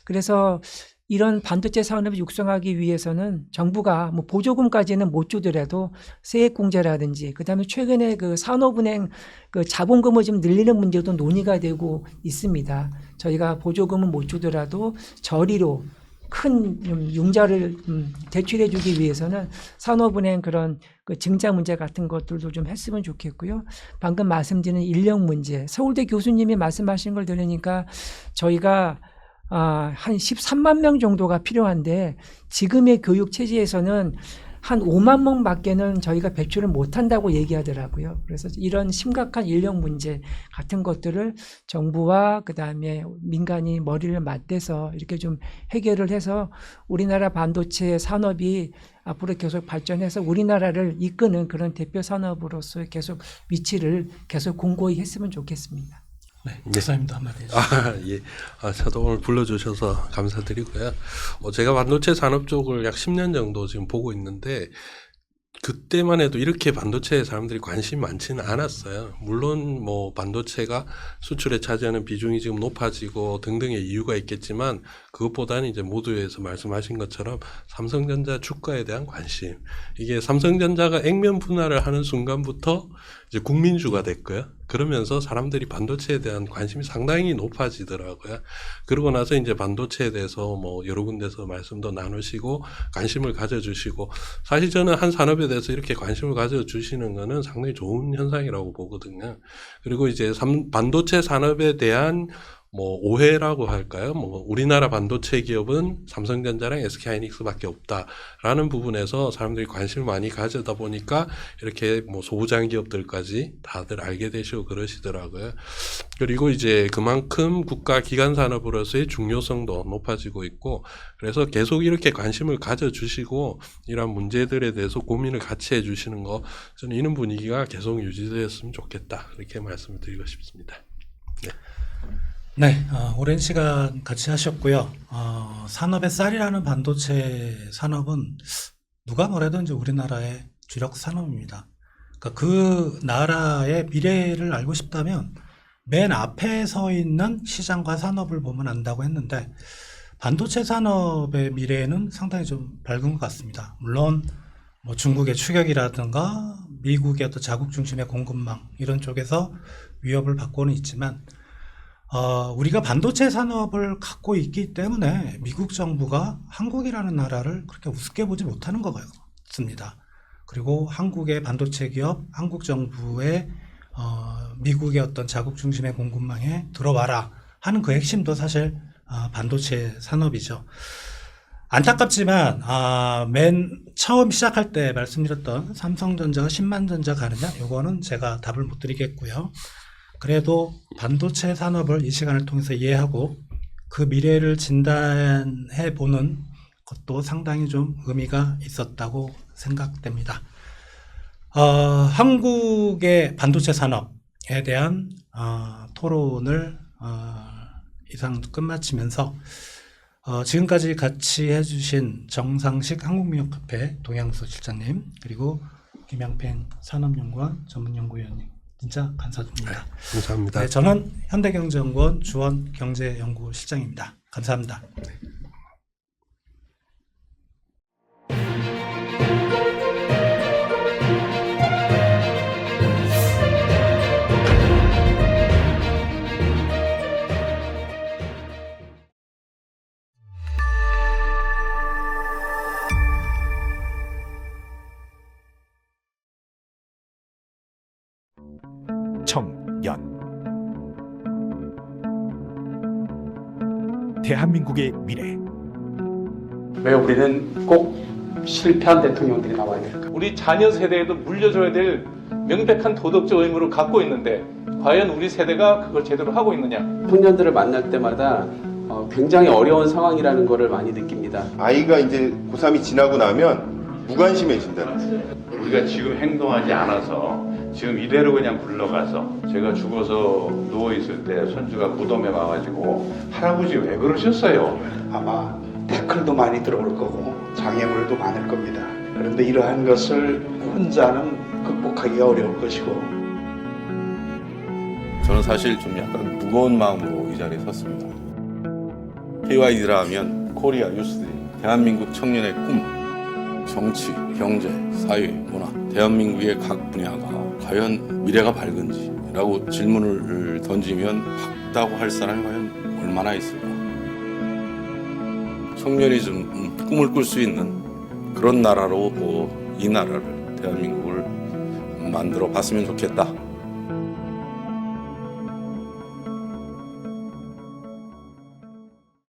그래서 이런 반도체 산업을 육성하기 위해서는 정부가 뭐 보조금까지는 못 주더라도 세액공제라든지 그다음에 최근에 그 산업은행 그 자본금을 좀 늘리는 문제도 논의가 되고 있습니다. 저희가 보조금은 못 주더라도 저리로 큰 융자를 대출해 주기 위해서는 산업은행 그런 그 증자 문제 같은 것들도 좀 했으면 좋겠고요. 방금 말씀드린 인력 문제, 서울대 교수님이 말씀하신 걸 들으니까 저희가 한 13만 명 정도가 필요한데 지금의 교육 체제에서는 한 5만 명밖에는 저희가 배출을 못한다고 얘기하더라고요. 그래서 이런 심각한 인력 문제 같은 것들을 정부와 그다음에 민간이 머리를 맞대서 이렇게 좀 해결을 해서 우리나라 반도체 산업이 앞으로 계속 발전해서 우리나라를 이끄는 그런 대표 산업으로서 계속 위치를 계속 공고히 했으면 좋겠습니다. 네, 기사님도 한마디 해주세요. 예. 저도 오늘 불러주셔서 감사드리고요. 제가 반도체 산업 쪽을 약 10년 정도 지금 보고 있는데, 그때만 해도 이렇게 반도체에 사람들이 관심이 많지는 않았어요. 물론 뭐 반도체가 수출에 차지하는 비중이 지금 높아지고 등등의 이유가 있겠지만, 그것보다는 이제 모두에서 말씀하신 것처럼 삼성전자 주가에 대한 관심. 이게 삼성전자가 액면 분할을 하는 순간부터 이제 국민주가 됐고요. 그러면서 사람들이 반도체에 대한 관심이 상당히 높아지더라고요. 그러고 나서 이제 반도체에 대해서 뭐 여러 군데서 말씀도 나누시고 관심을 가져주시고, 사실 저는 한 산업에 대해서 이렇게 관심을 가져주시는 거는 상당히 좋은 현상이라고 보거든요. 그리고 이제 반도체 산업에 대한 뭐 오해라고 할까요? 뭐 우리나라 반도체 기업은 삼성전자랑 SK하이닉스밖에 없다라는 부분에서 사람들이 관심을 많이 가져다 보니까 이렇게 뭐 소부장 기업들까지 다들 알게 되시고 그러시더라고요. 그리고 이제 그만큼 국가 기관 산업으로서의 중요성도 높아지고 있고, 그래서 계속 이렇게 관심을 가져주시고 이런 문제들에 대해서 고민을 같이 해주시는 거, 저는 이런 분위기가 계속 유지되었으면 좋겠다, 이렇게 말씀을 드리고 싶습니다. 네. 네, 오랜 시간 같이 하셨고요. 산업의 쌀이라는 반도체 산업은 누가 뭐래도 이제 우리나라의 주력 산업입니다. 그러니까 그 나라의 미래를 알고 싶다면 맨 앞에 서 있는 시장과 산업을 보면 안다고 했는데, 반도체 산업의 미래는 상당히 좀 밝은 것 같습니다. 물론 뭐 중국의 추격이라든가 미국의 어떤 자국 중심의 공급망 이런 쪽에서 위협을 받고는 있지만, 우리가 반도체 산업을 갖고 있기 때문에 미국 정부가 한국이라는 나라를 그렇게 우습게 보지 못하는 것 같습니다. 그리고 한국의 반도체 기업, 한국 정부의 미국의 어떤 자국 중심의 공급망에 들어와라 하는 그 핵심도 사실 반도체 산업이죠. 안타깝지만 맨 처음 시작할 때 말씀드렸던 삼성전자가 10만 전자 가느냐, 이거는 제가 답을 못 드리겠고요. 그래도 반도체 산업을 이 시간을 통해서 이해하고 그 미래를 진단해 보는 것도 상당히 좀 의미가 있었다고 생각됩니다. 한국의 반도체 산업에 대한 토론을 이상 끝마치면서 지금까지 같이 해주신 정상식 한국무역협회 동양수 실장님, 그리고 김양팽 산업연구원 전문연구위원님, 진짜 감사드립니다. 네, 감사합니다. 네, 저는 현대경제연구원 주원 경제연구실장입니다. 감사합니다. 청년 대한민국의 미래. 왜 우리는 꼭 실패한 대통령들이 나와야 될까? 우리 자녀 세대에도 물려줘야 될 명백한 도덕적 의무를 갖고 있는데 과연 우리 세대가 그걸 제대로 하고 있느냐? 청년들을 만날 때마다 굉장히 어려운 상황이라는 것을 많이 느낍니다. 아이가 이제 고3이 지나고 나면 무관심해진다는 거예요. 우리가 지금 행동하지 않아서 지금 이대로 그냥 굴러가서, 제가 죽어서 누워있을 때 손주가 무덤에 와가지고 할아버지 왜 그러셨어요? 아마 태클도 많이 들어올 거고 장애물도 많을 겁니다. 그런데 이러한 것을 혼자는 극복하기가 어려울 것이고 저는 사실 좀 약간 무거운 마음으로 이 자리에 섰습니다. KYD라 하면 코리아 유스드림, 대한민국 청년의 꿈, 정치, 경제, 사회, 문화, 대한민국의 각 분야가 과연 미래가 밝은지라고 질문을 던지면 밝다고 할 사람이 과연 얼마나 있을까? 청년이 좀 꿈을 꿀 수 있는 그런 나라로 이 나라를, 대한민국을 만들어 봤으면 좋겠다.